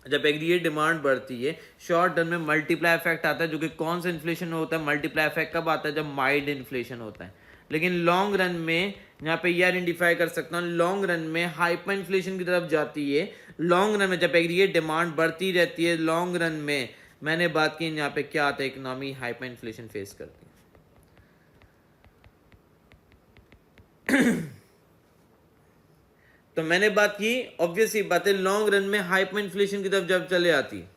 जब एग्रीगेट डिमांड बढ़ती है शॉर्ट टर्म में मल्टीप्लाई इफेक्ट आता है, जो कि कौन सा इन्फ्लेशन में होता है, मल्टीप्लाई इफेक्ट कब आता है, जब माइल्ड इन्फ्लेशन होता है। लेकिन लॉन्ग रन में यहाँ पे ये आइडेंटिफाई कर सकता हूँ, लॉन्ग रन में हाइपर इन्फ्लेशन की तरफ जाती है। लॉन्ग रन में जब एग्रीगेट डिमांड बढ़ती रहती है, लॉन्ग रन में मैंने बात की यहाँ पे क्या आता है, इकोनॉमी हाइपर इन्फ्लेशन फेस करती है। तो मैंने बात की ऑब्वियस ही बात है, लॉन्ग रन में हाइपर इन्फ्लेशन की तरफ जब चले आती है,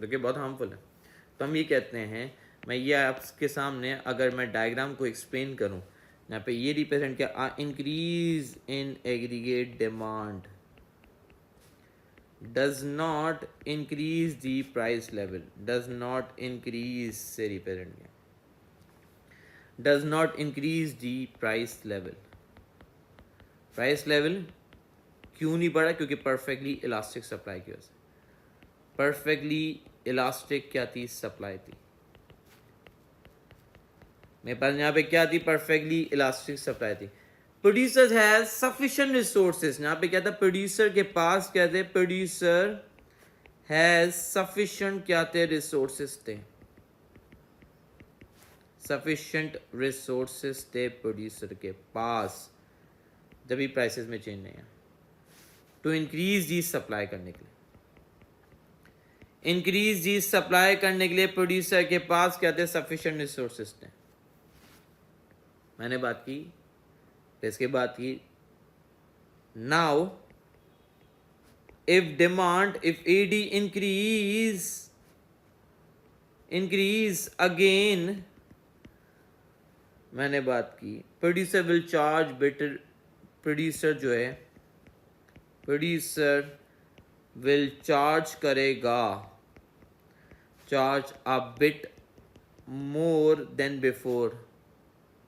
जो कि बहुत हार्मफुल है, तो हम ये कहते हैं, मैं ये आपके सामने अगर मैं डायग्राम को एक्सप्लेन करूं, यहाँ पे ये रिप्रेजेंट किया, increase in aggregate demand does not increase the price level, does not increase से रिप्रेजेंट किया, does not increase the price level. Price level क्यों नहीं बढ़ा, क्योंकि परफेक्टली इलास्टिक सप्लाई की वजह से। परफेक्टली इलास्टिक क्या थी, सप्लाई थी। मेरे पास यहाँ पे क्या थी, परफेक्टली इलास्टिक सप्लाई थी। प्रोड्यूसर्स हैज सफिशिएंट रिसोर्सेज, यहाँ पे क्या था, प्रोड्यूसर के पास क्या थे, प्रोड्यूसर हैज सफिशिएंट क्या थे, रिसोर्सेज थे, सफिशिएंट रिसोर्सेज थे प्रोड्यूसर के पास, जब भी प्राइसेस में चेंज नहीं है, टू इंक्रीज दी सप्लाई करने के लिए। इंक्रीज दी सप्लाई करने के लिए प्रोड्यूसर के पास क्या थे, सफिशिएंट रिसोर्सेज थे। मैंने बात की, इसके बाद की, now if demand, if AD increase again, मैंने बात की producer will charge better, producer जो है, प्रोड्यूसर विल चार्ज करेगा, charge a bit more than before,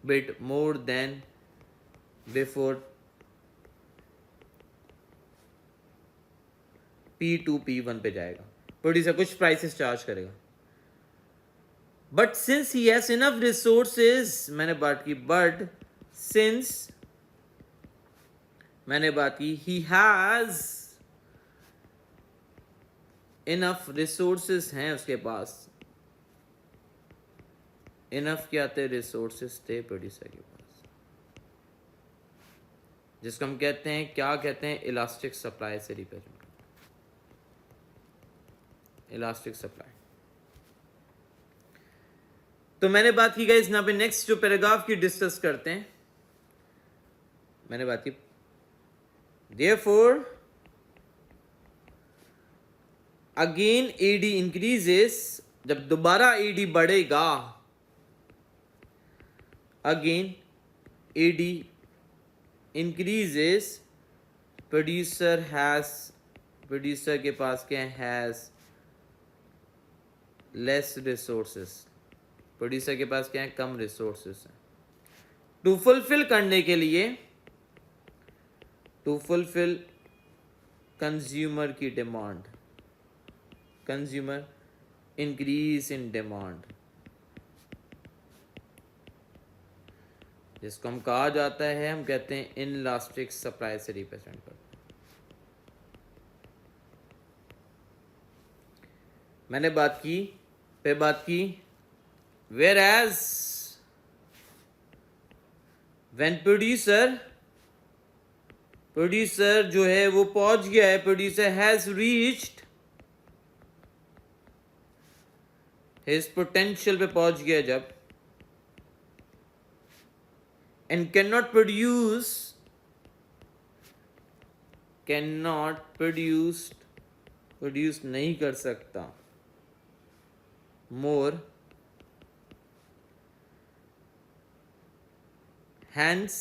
bit more than before, P2 P1 पे जाएगा, प्रोड्यूसर कुछ प्राइसेस चार्ज करेगा। But since he has enough resources, मैंने बात की, बट सिंस मैंने बात की, ही हैज इनफ रिसोर्सेज हैं उसके पास, इनफ क्या थे, रिसोर्सेज थे प्रोड्यूसर के पास, जिसको हम कहते हैं, क्या कहते हैं, इलास्टिक सप्लाई से रिप्रेजेंट, इलास्टिक सप्लाई। तो मैंने बात की गाइस, यहाँ पे नेक्स्ट जो पैराग्राफ की डिस्कस करते हैं, मैंने बात की, therefore अगेन एडी इंक्रीजेस, जब दोबारा एडी बढ़ेगा, again AD increases, producer has, producer के पास क्या है, हैज लेस रिसोर्सेस, प्रोड्यूसर के पास क्या है, कम रिसोर्सेस है। टू फुलफिल करने के लिए, टू फुलफिल कंज्यूमर की demand, consumer increase in demand, जिसको हम कहा जाता है, हम कहते हैं इनलास्टिक सप्लाई से रिप्रेजेंट करते हैं। मैंने बात की, पे बात की, where as when producer, producer जो है वो पहुंच गया है, producer has reached his potential पे पहुंच गया जब, and can not produce, can not produce, produce नहीं कर सकता, more hence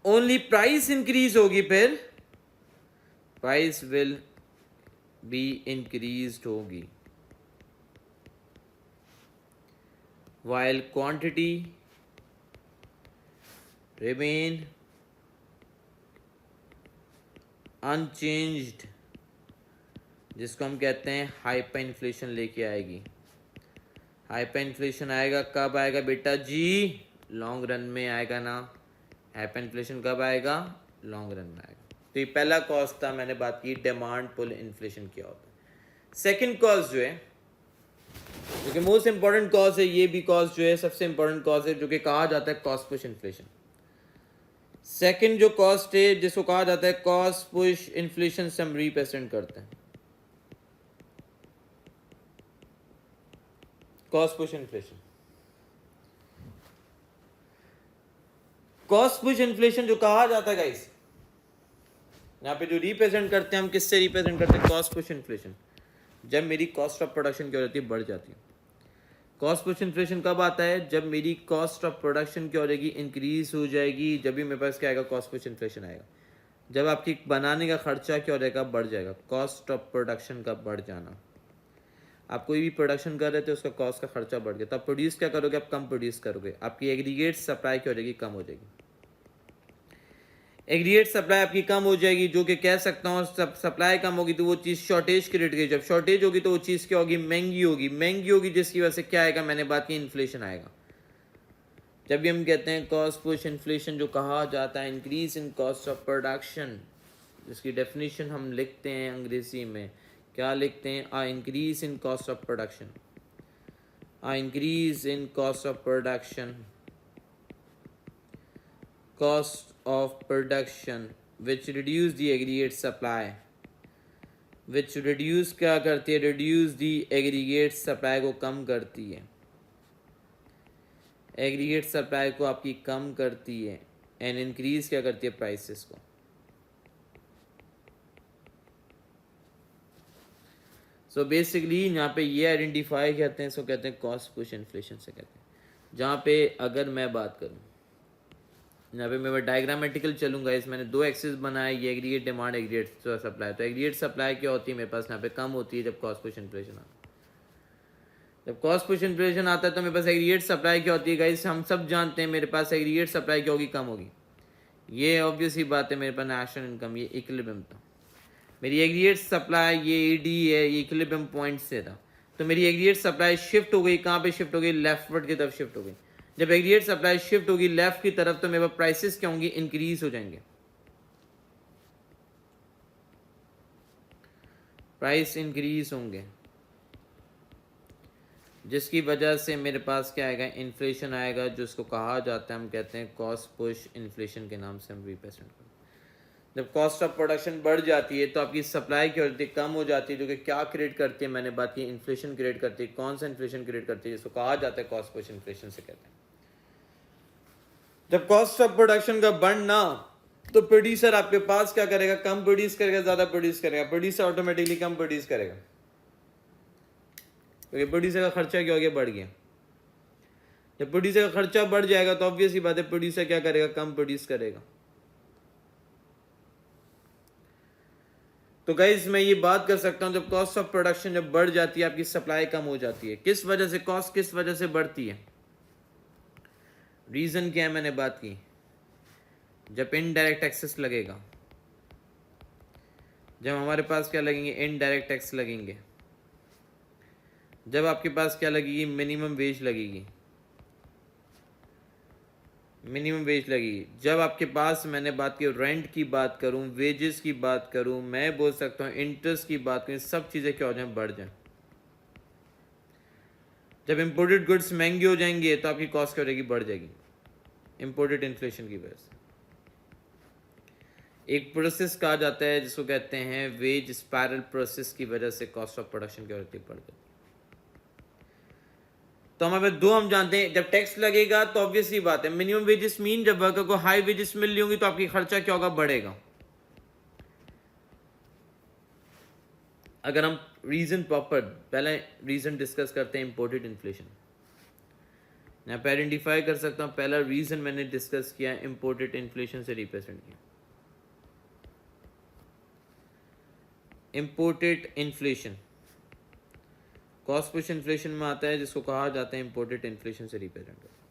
only price increase होगी, फिर प्राइस विल बी इंक्रीज्ड होगी, while quantity remain unchanged, जिसको हम कहते हैं हाइपर इन्फ्लेशन लेके आएगी। हाइपर इन्फ्लेशन आएगा कब आएगा बेटा जी? लॉन्ग रन में आएगा ना। हाइपर इन्फ्लेशन कब आएगा? लॉन्ग रन में आएगा। तो ये पहला कॉज था, मैंने बात की डिमांड पुल इन्फ्लेशन क्या होता है। सेकंड कॉज जो है, जो कि मोस्ट इंपॉर्टेंट कॉज है, ये भी कॉज जो है सबसे इंपॉर्टेंट कॉज है, जो कि कहा जाता है कॉस्ट पुश इन्फ्लेशन। सेकंड जो कॉस्ट है जिसको कहा जाता है कॉस्ट पुश इन्फ्लेशन, से हम रिप्रेजेंट करते हैं cost push inflation. Cost push inflation जो कहा जाता है गाइस, यहाँ पे जो रिप्रेजेंट करते हैं हम, किससे रिप्रेजेंट करते हैं? Cost push inflation. जब मेरी कॉस्ट ऑफ प्रोडक्शन क्या हो जाती है? बढ़ जाती है। कॉस्ट पुश इन्फ्लेशन कब आता है? जब मेरी कॉस्ट ऑफ प्रोडक्शन क्या हो जाएगी? इंक्रीज हो जाएगी। जब भी मेरे पास क्या आएगा? कॉस्ट पुश इन्फ्लेशन आएगा। जब आपकी बनाने का खर्चा क्या हो जाएगा? बढ़ जाएगा। कॉस्ट ऑफ प्रोडक्शन का बढ़ जाना। आप कोई भी प्रोडक्शन कर रहे थे, उसका कॉस्ट का खर्चा बढ़ गया, तब प्रोड्यूस क्या करोगे? आप कम प्रोड्यूस करोगे, आपकी एग्रीगेट सप्लाई क्या हो जाएगी? कम हो जाएगी। एग्रीगेट सप्लाई आपकी कम हो जाएगी, जो कि कह सकता हूँ सप्लाई कम होगी तो वो चीज़ शॉर्टेज क्रिएट करेगी। जब शॉर्टेज होगी तो वो चीज़ क्या होगी? महंगी होगी। महंगी होगी जिसकी वजह से क्या आएगा? मैंने बात की इन्फ्लेशन आएगा। जब भी हम कहते हैं कॉस्ट पुश इन्फ्लेशन जो कहा जाता है increase in cost of production, जिसकी डेफिनेशन हम लिखते हैं अंग्रेजी में, क्या लिखते हैं? A increase in cost of production, a increase in cost of production, cost of production which reduce the aggregate supply, which reduce क्या करती है? reduce the aggregate supply को कम करती है। aggregate supply को आपकी कम करती है and increase क्या करती है? prices को। so basically यहाँ पे ये आइडेंटिफाई कहते हैं, इसको कहते हैं कॉस्ट पुश इन्फ्लेशन से कहते हैं। जहाँ पे अगर मैं बात करूँ, यहाँ पे मैं डायग्रामेटिकल चलूंगा, इस मैंने दो एक्सिस बनाए, ये एग्रीगेट डिमांड, एग्रीगेट सप्लाई। तो एग्रीगेट सप्लाई क्या होती है मेरे पास? यहाँ पे कम होती है जब कॉस्ट पुश इन्फ्लेशन आता है। जब कॉस्ट पुश इन्फ्लेशन आता है तो मेरे पास एग्रीगेट सप्लाई क्या होती है गाइस? हम सब जानते हैं मेरे पास एग्रीगेट सप्लाई क्या होगी? कम होगी। ये ऑब्वियस ही बात है, मेरे पास नेशनल इनकम ये इक्विलिब्रियम था, मेरी एग्रीगेट सप्लाई ये ईडी है, ये इक्विलिब्रियम पॉइंट से था। तो मेरी एग्रीगेट सप्लाई शिफ्ट हो गई, कहाँ पे शिफ्ट हो गई? लेफ्टवर्ड की तरफ शिफ्ट हो गई। जब एग्रीगेट सप्लाई शिफ्ट होगी लेफ्ट की तरफ तो मेरे पास प्राइसेस क्या होंगी? इंक्रीज हो जाएंगे। प्राइस इंक्रीज होंगे, जिसकी वजह से मेरे पास क्या आएगा? इन्फ्लेशन आएगा, जो उसको कहा जाता है, हम कहते हैं कॉस्ट पुश इन्फ्लेशन के नाम से हम रिप्रेजेंट करते हैं। जब कॉस्ट ऑफ प्रोडक्शन बढ़ जाती है तो आपकी सप्लाई क्या होती है? कम हो जाती है, जो कि क्या क्रिएट करती है? मैंने बात की इन्फ्लेशन क्रिएट करती है। कौन सा इन्फ्लेशन क्रिएट करती है? जिसको कहा जाता है कॉस्ट पुश इन्फ्लेशन से कहते हैं। जब कॉस्ट ऑफ प्रोडक्शन का बढ़ना, तो प्रोड्यूसर आपके पास क्या करेगा? कम प्रोड्यूस करेगा, ज्यादा प्रोड्यूस करेगा। प्रोड्यूसर ऑटोमेटिकली कम प्रोड्यूस करेगा, क्योंकि प्रोड्यूसर का खर्चा क्या हो गया? बढ़ गया। जब प्रोड्यूसर का खर्चा बढ़ जाएगा तो ऑब्वियस ही बात है प्रोड्यूसर क्या करेगा? कम प्रोड्यूस करेगा। तो गाइस मैं ये बात कर सकता हूं, जब कॉस्ट ऑफ प्रोडक्शन जब बढ़ जाती है, आपकी सप्लाई कम हो जाती है। किस वजह से? कॉस्ट किस वजह से बढ़ती है? रीजन क्या है? मैंने बात की, जब इनडायरेक्ट टैक्सेस लगेगा, जब हमारे पास क्या लगेंगे? इनडायरेक्ट टैक्स लगेंगे। जब आपके पास क्या लगेगी? मिनिमम वेज लगेगी। मिनिमम वेज लगेगी। जब आपके पास, मैंने बात की रेंट की बात करूं, वेजेस की बात करूं, मैं बोल सकता हूं इंटरेस्ट की बात करूं, सब चीज़ें क्या हो जाए? बढ़ जाए। जब इंपोर्टेड गुड्स महंगे हो जाएंगे तो आपकी कॉस्ट क्या हो जाएगी? बढ़ जाएगी, इंपोर्टेड इन्फ्लेशन की वजह से। एक प्रोसेस कहा जाता है जिसको कहते हैं वेज स्पायरल प्रोसेस, की वजह से कॉस्ट ऑफ प्रोडक्शन क्या होती है? बढ़ जाती है। तो हमारे दो हम जानते हैं, जब टैक्स लगेगा तो ऑब्वियसली बात है मिनिमम वेजेस मीन, जब वर्कर को हाई वेजेस मिल रही होंगी तो आपकी खर्चा क्या होगा? बढ़ेगा। अगर हम रीजन प्रॉपर, पहले रीजन डिस्कस करते हैं इंपोर्टेड इन्फ्लेशन। यहाँ पे आइडेंटिफाई कर सकता हूँ। पहला रीज़न मैंने डिस्कस किया, इम्पोर्टेड इन्फ्लेशन से रिप्रेजेंट किया। Imported inflation cost push inflation में आता है, जिसको कहा जाता है इम्पोर्टेड इन्फ्लेशन से रिप्रेजेंट करता है।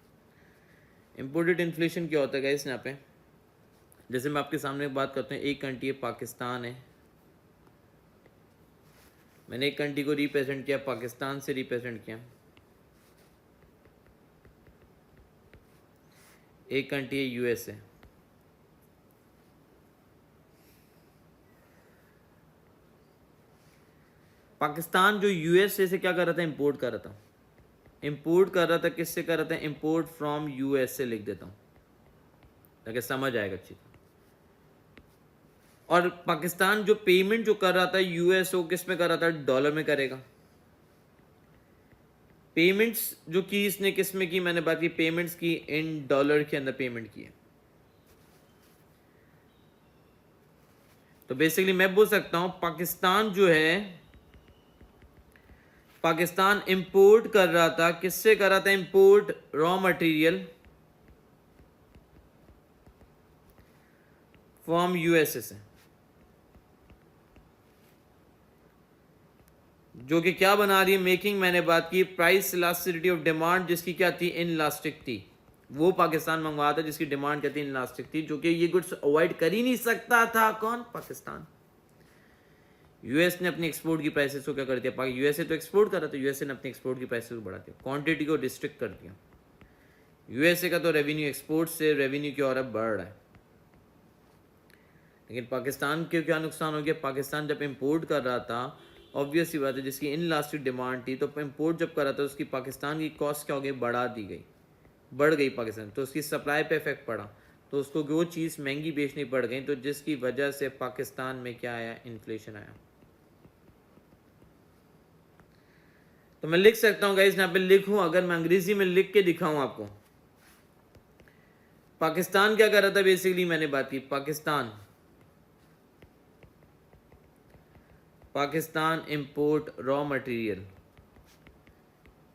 इम्पोर्टेड इन्फ्लेशन क्या होता है गाइस? यहाँ पे जैसे मैं आपके सामने बात करता हूँ, एक कंट्री है पाकिस्तान है, मैंने एक कंट्री को रिप्रेजेंट किया, पाकिस्तान से रिप्रेजेंट किया। एक कंट्री है यूएसए, पाकिस्तान जो यूएसए से क्या कर रहा था? इंपोर्ट कर रहा था। इंपोर्ट कर रहा था, किससे कर रहा था? इंपोर्ट फ्रॉम यूएसए लिख देता हूँ ताकि समझ आएगा अच्छी। और पाकिस्तान जो पेमेंट जो कर रहा था यूएस, वो किस में कर रहा था? डॉलर में करेगा। पेमेंट्स जो की इसने किस में की? मैंने बात की पेमेंट्स की इन डॉलर के अंदर पेमेंट की है। तो बेसिकली मैं बोल सकता हूं पाकिस्तान जो है, पाकिस्तान इंपोर्ट कर रहा था, किससे कर रहा था? Import raw material from USA से, जो कि क्या बना रही है? मेकिंग, मैंने बात की प्राइस इलास्टिसिटी ऑफ डिमांड, जिसकी क्या थी? इनलास्टिक थी। वो पाकिस्तान मंगवाया था जिसकी डिमांड क्या थी? इनलास्टिक थी, जो कि ये गुड्स अवॉइड कर ही नहीं सकता था। कौन? पाकिस्तान। यूएस ने अपनी एक्सपोर्ट की प्राइसेस को क्या कर दिया? यूएसए तो एक्सपोर्ट कर रहा था, यूएसए ने अपनी एक्सपोर्ट की प्राइसेस को बढ़ा दिया, क्वांटिटी को रिस्ट्रिक्ट कर दिया। यूएसए का तो रेवेन्यू एक्सपोर्ट से रेवेन्यू की और बढ़ रहा है, लेकिन पाकिस्तान के क्या नुकसान हो गया? पाकिस्तान जब इंपोर्ट कर रहा था, ऑब्वियस सी बात है, जिसकी इनलास्टिक डिमांड थी, तो इंपोर्ट जब कर रहा था उसकी पाकिस्तान की कॉस्ट क्या हो गई? बढ़ा दी गई, बढ़ गई पाकिस्तान, तो उसकी सप्लाई पे इफेक्ट पड़ा, तो उसको वो चीज़ महंगी बेचनी पड़ गई, तो जिसकी वजह से पाकिस्तान में क्या आया? इन्फ्लेशन आया। तो मैं लिख सकता हूँ गाइस, यहाँ पे लिखूं, अगर मैं अंग्रेजी में लिख के दिखाऊं आपको, पाकिस्तान क्या कर रहा था? बेसिकली मैंने बात की Pakistan import raw material,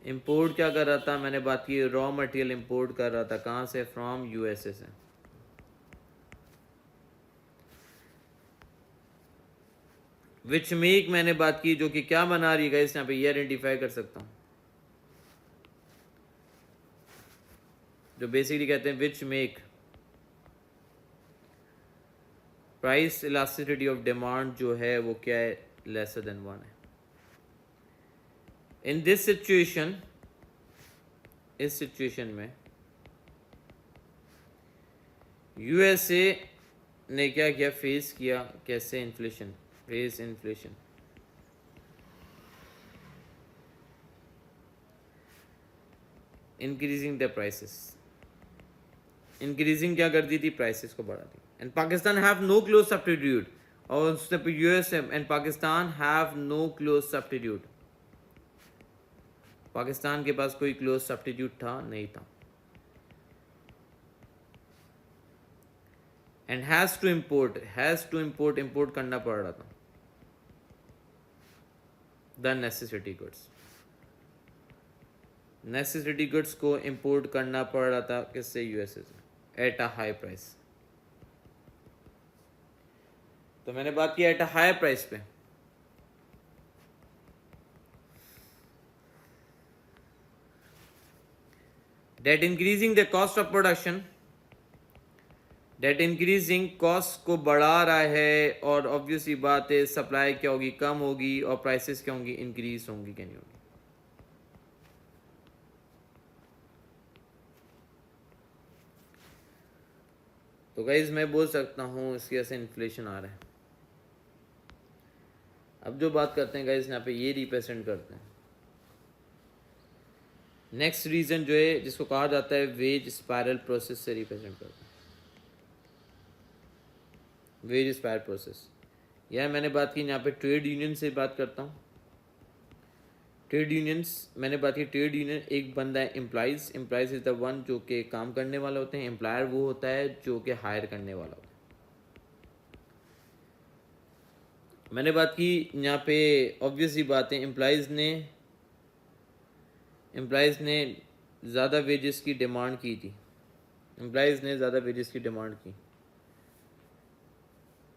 import क्या कर रहा था? मैंने बात की रॉ मटेरियल इंपोर्ट कर रहा था, कहां से? फ्रॉम यूएसए से। विच मेक, मैंने बात की, जो कि क्या बना रही है गाइस? यहाँ पे ये आइडेंटिफाई कर सकता हूं, जो बेसिकली कहते हैं which make price elasticity of demand जो है वो क्या है? लेसर देन 1 है। इन दिस सिचुएशन, इस सिचुएशन में यूएसए ने क्या किया? फेस किया। कैसे? Inflation, face inflation. Increasing the prices, increasing क्या कर दी थी? प्राइसेस को बढ़ा दी। And Pakistan have no close substitute, और उसने US and Pakistan have no close substitute, Pakistan के पास कोई क्लोज सब्स्टिट्यूट था? नहीं था। And has to import, import करना पड़ रहा था the necessity goods, necessity goods को इंपोर्ट करना पड़ रहा था, किससे? यूएसए से, एट अ हाई प्राइस। तो मैंने बात की एट अ हाई प्राइस पे। That increasing the cost of production, that increasing cost को बढ़ा रहा है, और ऑब्वियसली बात है सप्लाई क्या होगी? कम होगी, और प्राइसेस क्या होंगी? इंक्रीज होंगी, क्या नहीं होगी? तो गाइज मैं बोल सकता हूँ इसकी वजह से इन्फ्लेशन आ रहा है। अब जो बात करते हैं गाइज, यहाँ पे ये रिप्रेजेंट करते हैं नेक्स्ट रीजन जो है, जिसको कहा जाता है वेज स्पायरल प्रोसेस से रिप्रेजेंट करते हैं। वेज स्पायरल प्रोसेस, यह मैंने बात की यहाँ पे ट्रेड यूनियन से बात करता हूँ। ट्रेड यूनियंस, मैंने बात की ट्रेड यूनियन, एक बंदा है employees, employees is the one जो कि काम करने वाला होते हैं, एम्प्लॉयर वो होता है जो कि हायर करने वाला होता है। मैंने बात की यहाँ पे ऑब्वियस ही बात है, एम्प्लॉइज ने ज़्यादा वेजेस की डिमांड की थी, एम्प्लॉयज़ ने ज़्यादा वेजेस की डिमांड की।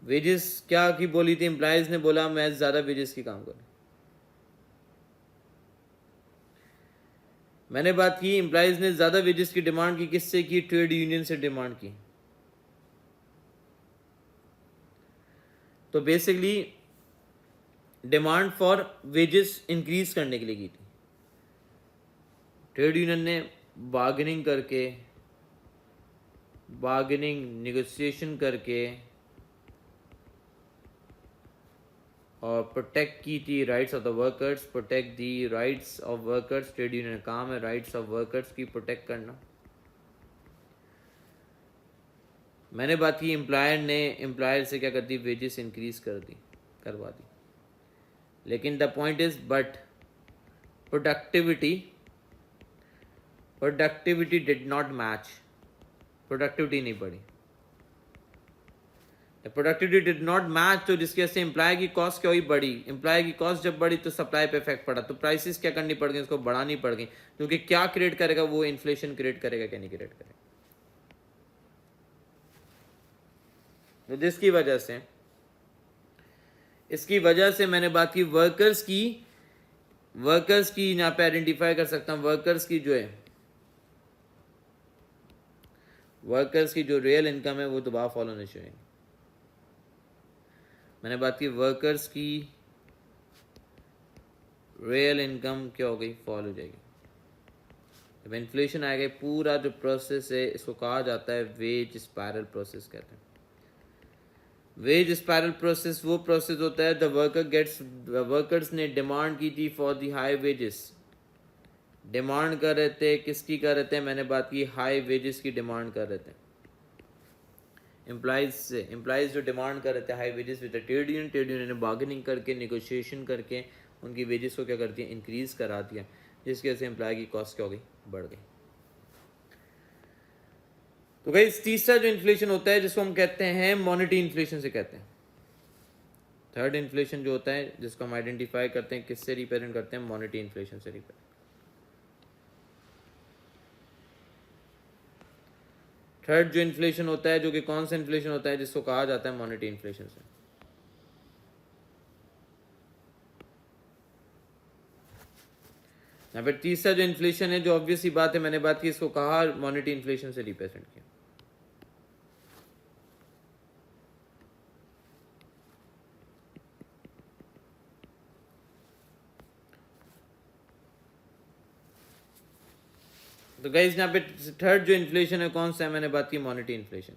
वेजेस क्या की बोली थी, एम्प्लॉयज़ ने बोला मैं ज़्यादा वेजेस की काम करूँ। मैंने बात की एम्प्लॉयज़ ने ज़्यादा वेजेस की डिमांड की, किससे की? ट्रेड यूनियन से डिमांड की। तो basically demand for wages increase करने के लिए की थी। ट्रेड यूनियन ने बार्गेनिंग निगोशिएशन करके और प्रोटेक्ट की थी rights of the workers, protect the rights of workers. Trade union का काम है राइट्स ऑफ वर्कर्स की प्रोटेक्ट करना। मैंने बात की एम्प्लॉयर से क्या कर दी? वेजेस इंक्रीज करवा दी। लेकिन the point is but productivity did not match, productivity नहीं बढ़ी। प्रोडक्टिविटी डिड नॉट मैच, तो जिसकी वजह से एम्प्लॉय की कॉस्ट क्या हुई? बढ़ी। एम्प्लॉय की कॉस्ट जब बढ़ी तो सप्लाई पे इफेक्ट पड़ा, तो प्राइसेस क्या करनी पड़ गई? उसको बढ़ानी पड़ गई, क्योंकि क्या क्रिएट करेगा वो? इन्फ्लेशन क्रिएट करेगा, क्या नहीं क्रिएट करेगा? तो जिसकी वजह से इसकी वजह से मैंने बात की वर्कर्स की यहाँ पे आइडेंटिफाई कर सकता हूँ। वर्कर्स की जो रियल इनकम है वो दोबारा फॉलो नहीं चाहिए। मैंने बात की वर्कर्स की रियल इनकम क्या हो गई? फॉल हो जाएगी। जब इन्फ्लेशन आएगा, पूरा जो प्रोसेस है इसको कहा जाता है वेज स्पायरल प्रोसेस कहते हैं। वेज स्पायरल प्रोसेस वो प्रोसेस होता है द वर्कर्स ने डिमांड की थी for the high wages. Demand कर रहे थे, किसकी कर रहे थे? मैंने बात की हाई वेजेस की डिमांड कर रहे थे एम्प्लॉयज जो डिमांड कर रहे थे high wages with trade union ने बार्गेनिंग करके, निगोशिएशन करके उनकी वेजेस को क्या कर दिया? इंक्रीज करा दिया, जिसकी वजह से एम्प्लॉय की कॉस्ट क्या हो गई? बढ़ गई। तो गाइस तीसरा जो इन्फ्लेशन होता है जिसको हम कहते हैं मॉनेटरी इन्फ्लेशन से कहते हैं। थर्ड इन्फ्लेशन जो होता है जिसको हम आइडेंटिफाई करते हैं, किससे रिप्रेजेंट करते हैं? मॉनेटरी इन्फ्लेशन से रिप्रेजेंट। थर्ड जो इन्फ्लेशन होता है, जो कि कौन सा इन्फ्लेशन होता है? जिसको कहा जाता है मॉनेटरी इन्फ्लेशन से। यहाँ पे तीसरा जो इन्फ्लेशन है, जो ऑब्वियस ही बात है, मैंने बात की, इसको कहा मॉनेटरी इन्फ्लेशन से रिप्रेजेंट किया। तो गाइस यहाँ पे थर्ड जो इन्फ्लेशन है कौन सा है? मैंने बात की मॉनेटरी इन्फ्लेशन।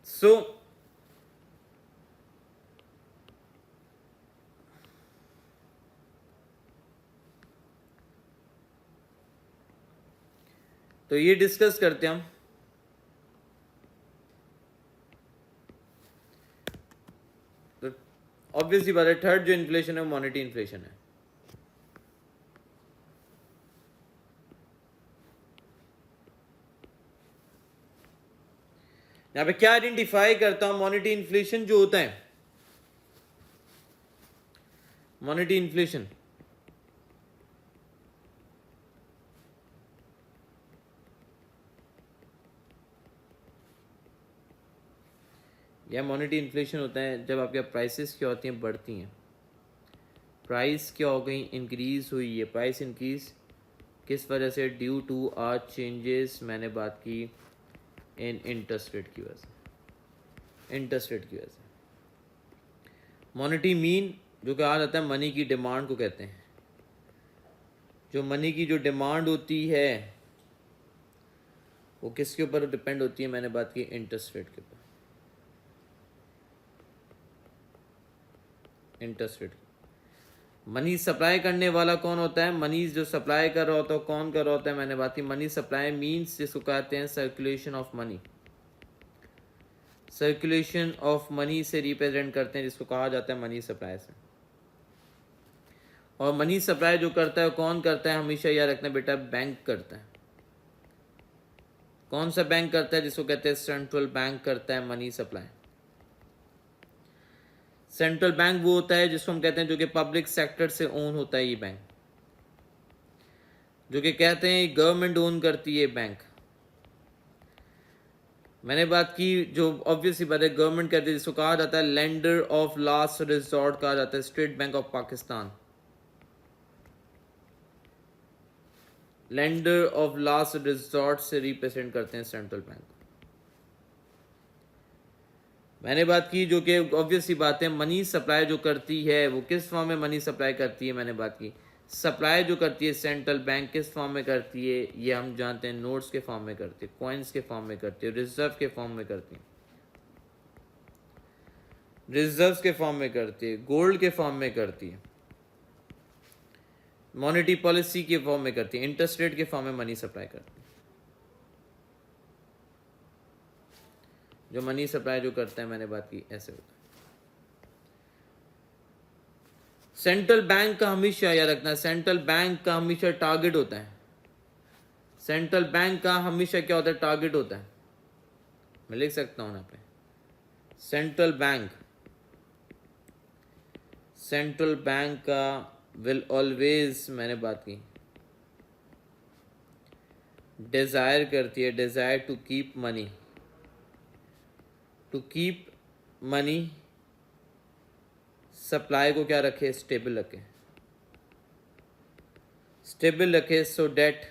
सो तो ये डिस्कस करते हैं हम। तो ऑब्वियसली बात है, थर्ड जो इन्फ्लेशन है मॉनेटरी इन्फ्लेशन है। यहाँ पे क्या आइडेंटिफाई करता हूं? मॉनेटरी इन्फ्लेशन जो होता है, मॉनेटरी इन्फ्लेशन या मॉनेटरी इन्फ्लेशन होता है जब आपके प्राइसेस क्या होती हैं? बढ़ती हैं। प्राइस क्या हो गई? इंक्रीज हुई है। प्राइस इंक्रीज किस वजह से? ड्यू टू आर चेंजेस, मैंने बात की इन इंटरेस्ट रेट की वजह से। इंटरेस्ट रेट की वजह से मॉनेटरी मीन जो कहा जाता है मनी की डिमांड को कहते हैं। जो मनी की जो डिमांड होती है वो किसके ऊपर डिपेंड होती है? मैंने बात की इंटरेस्ट रेट के ऊपर। इंटरेस्ट रेट मनी सप्लाई करने वाला कौन होता है? मनी जो सप्लाई कर रहा होता है कौन कर रहा होता है? मैंने बात की मनी सप्लाई मीन्स जिसको कहते हैं circulation of money. Circulation of money से रिप्रेजेंट करते हैं, जिसको कहा जाता है मनी सप्लाई से। और मनी सप्लाई जो करता है कौन करता है? हमेशा याद रखना बेटा, बैंक करता है। कौन सा बैंक करता है? जिसको कहते हैं सेंट्रल बैंक करता है मनी सप्लाई। सेंट्रल बैंक वो होता है जिसको हम कहते हैं जो कि पब्लिक सेक्टर से ओन होता है। ये बैंक जो कि कहते हैं गवर्नमेंट ओन करती है बैंक। मैंने बात की जो ऑब्वियस सी बात है, गवर्नमेंट कहती है, जिसको कहा जाता है लेंडर ऑफ लास्ट रिजॉर्ट कहा जाता है state bank of Pakistan. Lender of last resort से रिप्रेजेंट करते हैं सेंट्रल बैंक। मैंने बात की जो कि ऑब्वियस सी बात है, मनी सप्लाई जो करती है वो किस फॉर्म में मनी सप्लाई करती है? मैंने बात की सप्लाई जो करती है सेंट्रल बैंक किस फॉर्म में करती है? ये हम जानते हैं, नोट्स के फॉर्म में करती है, कॉइन्स के फॉर्म में करती है, रिजर्व के फॉर्म में करती है, रिजर्व के फॉर्म में करती है, गोल्ड के फॉर्म में करती है, मॉनेटरी पॉलिसी के फॉर्म में करती है, इंटरेस्ट रेट के फॉर्म में मनी सप्लाई करती है। जो मनी सप्लाई जो करता है, मैंने बात की ऐसे होता है। सेंट्रल बैंक का हमेशा याद रखना, सेंट्रल बैंक का हमेशा टारगेट होता है। सेंट्रल बैंक का हमेशा क्या होता है? टारगेट होता है। मैं लिख सकता हूं यहाँ पे, सेंट्रल बैंक का विल ऑलवेज, मैंने बात की, डिजायर करती है, desire to keep money supply को क्या रखे? स्टेबल रखे so that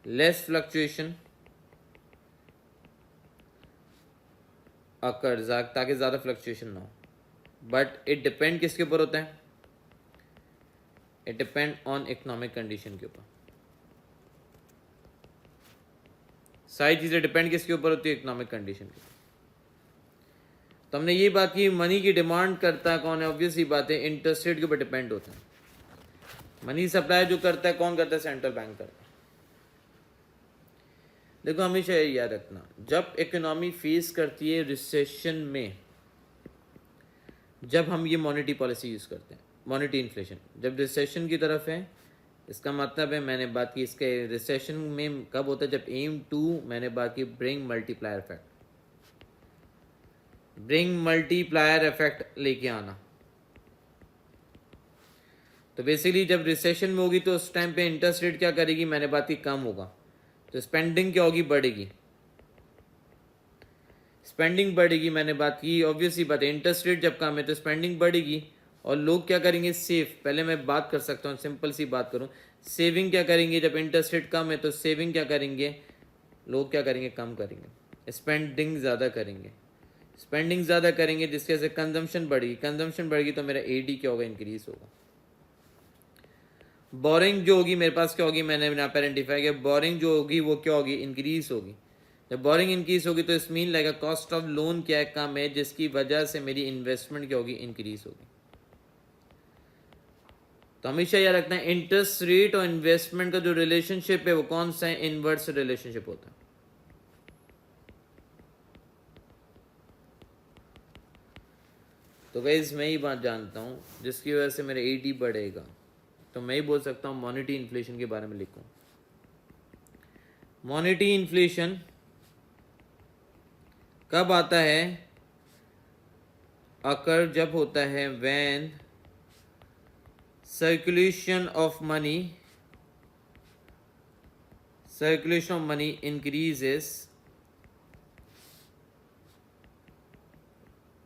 less fluctuation occur, ताकि ज़्यादा फ्लक्चुएशन ना हो। बट इट डिपेंड किसके ऊपर होता है? It depend on economic condition के ऊपर। सारी चीज़ें डिपेंड किसके ऊपर होती है? इकोनॉमिक कंडीशन के ऊपर। तो हमने ये बात की, मनी की डिमांड करता है कौन है? ऑब्वियस ही बात है, इंटरेस्ट रेट के ऊपर डिपेंड होता है। मनी सप्लाई जो करता है कौन करता है? सेंट्रल बैंक करता है। देखो हमेशा ये याद रखना, जब इकोनॉमी फेस करती है रिसेशन में, जब हम ये मॉनेटरी पॉलिसी यूज़ करते हैं, मॉनेटरी इन्फ्लेशन जब रिसेशन की तरफ है, इसका मतलब है, मैंने बात की इसके रिसेशन में कब होता है? जब एम टू, मैंने बात की ब्रिंग मल्टीप्लायर इफेक्ट लेके आना। तो बेसिकली जब रिसेशन में होगी तो उस टाइम पे इंटरेस्ट रेट क्या करेगी? मैंने बात की कम होगा, तो स्पेंडिंग क्या होगी? बढ़ेगी। स्पेंडिंग बढ़ेगी, मैंने बात की ऑब्वियसली बात है, इंटरेस्ट रेट जब कम है तो स्पेंडिंग बढ़ेगी और लोग क्या करेंगे? सेव। पहले मैं बात कर सकता हूँ, सिंपल सी बात करूँ, सेविंग क्या करेंगे? जब इंटरेस्ट रेट कम है तो सेविंग क्या करेंगे? लोग क्या करेंगे? कम करेंगे, स्पेंडिंग ज़्यादा करेंगे। स्पेंडिंग ज़्यादा करेंगे जिसकी वजह से कंजम्पशन बढ़ेगी, तो मेरा एडी क्या होगा? इंक्रीज होगा। बोरिंग जो होगी मेरे पास क्या होगी? मैंने यहाँ पर आइडेंटिफाई किया, बोरिंग जो होगी वो क्या होगी? इंक्रीज होगी। जब बोरिंग इंक्रीज होगी तो इस mean like cost of loan क्या है? कम है, जिसकी वजह से मेरी इन्वेस्टमेंट क्या होगी? इंक्रीज होगी। तो हमेशा याद रखना है, इंटरेस्ट रेट और इन्वेस्टमेंट का जो रिलेशनशिप है वो कौन सा है? इनवर्स रिलेशनशिप होता है। तो गाइस मैं ही बात जानता हूँ जिसकी वजह से मेरा एडी बढ़ेगा, तो मैं ही बोल सकता हूँ मॉनेटरी इन्फ्लेशन के बारे में लिखूँ। मॉनेटरी इन्फ्लेशन कब आता है? अकर जब होता है when circulation of money increases,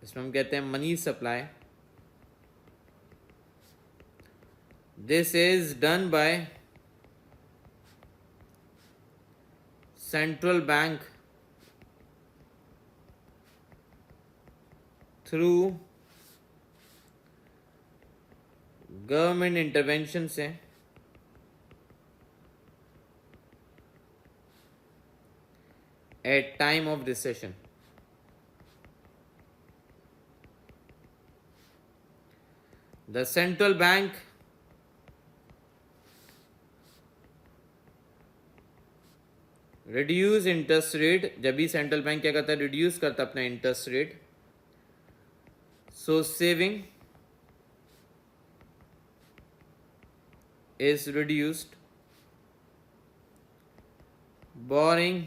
इसमें हम कहते हैं money supply. This is done by central bank through government intervention से at time of recession. The central bank reduce interest rate, जब भी सेंट्रल बैंक क्या करता है? रिड्यूस करता है अपना interest rate, so saving is reduced boring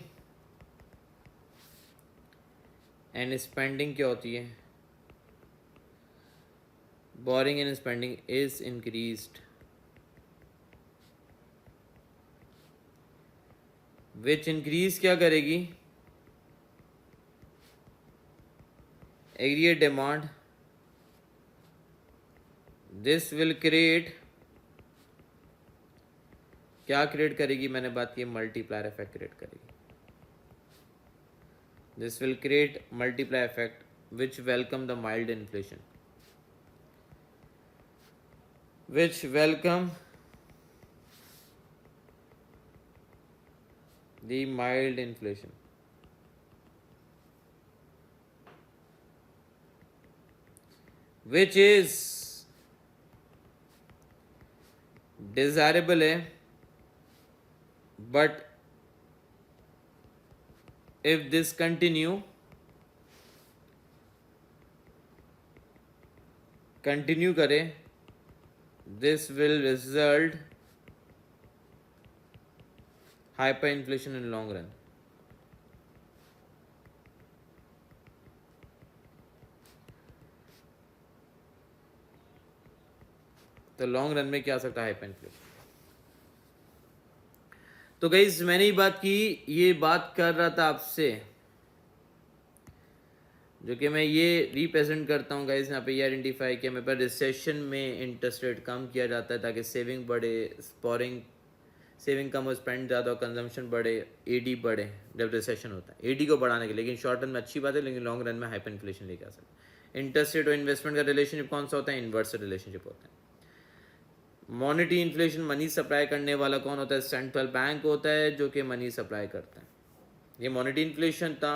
and spending क्या होती है? Boring and spending is increased, which increase क्या करेगी? Aggregate demand, this will create, क्या क्रिएट करेगी? मैंने बात की मल्टीप्लायर इफेक्ट क्रिएट करेगी। This will create multiplier effect which welcome the mild inflation, which welcome the mild inflation. Which is desirable है, but if this continue करे, this will result hyperinflation in long run। तो long run में क्या आ सकता है? Hyper inflation. तो guys मैंने ही बात की, ये बात कर रहा था आपसे, जो कि मैं ये रिप्रेजेंट करता हूँ गाइस। यहाँ पे ये आइडेंटिफाई किया मेरे पास रिसेशन में इंटरेस्ट रेट कम किया जाता है ताकि सेविंग बढ़े, स्पोरिंग सेविंग कम हो, स्पेंड ज़्यादा हो, कंजम्पशन बढ़े, एडी बढ़े जब रिसेशन होता है, एडी को बढ़ाने के लिए। लेकिन शॉर्ट रन में अच्छी बात है, लेकिन लॉन्ग रन में हाइपर इन्फ्लेशन लेके आ सकता है। इंटरेस्ट रेट और इन्वेस्टमेंट का रिलेशनशिप कौन सा होता है? इन्वर्स रिलेशनशिप होता है। मॉनेटरी इन्फ्लेशन, मनी सप्लाई करने वाला कौन होता है? सेंट्रल बैंक होता है, जो कि मनी सप्लाई करता है। ये मॉनेटरी इन्फ्लेशन था।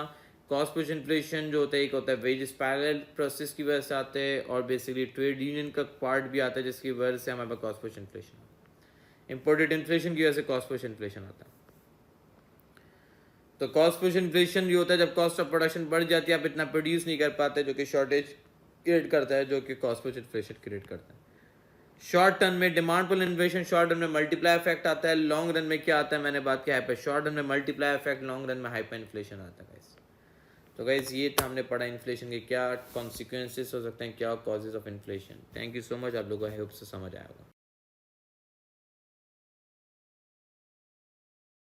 कॉस्ट पुश इन्फ्लेशन जो होता है, एक होता है वेज स्पाइरल प्रोसेस की वजह से आते हैं, और बेसिकली ट्रेड यूनियन का पार्ट भी आता है जिसकी वजह से हमारे पास cost push inflation. Imported inflation की वजह से कॉस्ट पुश इन्फ्लेशन आता है। तो कॉस्ट पुश इन्फ्लेशन जो होता है जब कॉस्ट ऑफ प्रोडक्शन बढ़ जाती है, आप इतना प्रोड्यूस नहीं कर पाते, जो कि शॉर्टेज क्रिएट करता है, जो कि कॉस्ट पुश इन्फ्लेशन क्रिएट करता है। शॉर्ट टर्म में demand pull inflation, short run में मल्टीप्लाई इफेक्ट आता है। लॉन्ग रन में क्या आता है? मैंने बात किया हाइपर, शॉर्ट रन में मल्टीप्लाई इफेक्ट, लॉन्ग रन में हाइपर इन्फ्लेशन आता है गाइस। तो गाइस ये था, हमने पढ़ा इन्फ्लेशन के क्या कॉन्सिक्वेंसेस हो सकते हैं, क्या causes of inflation. Thank you so much, आप लोगों को आई होप से समझ आया होगा।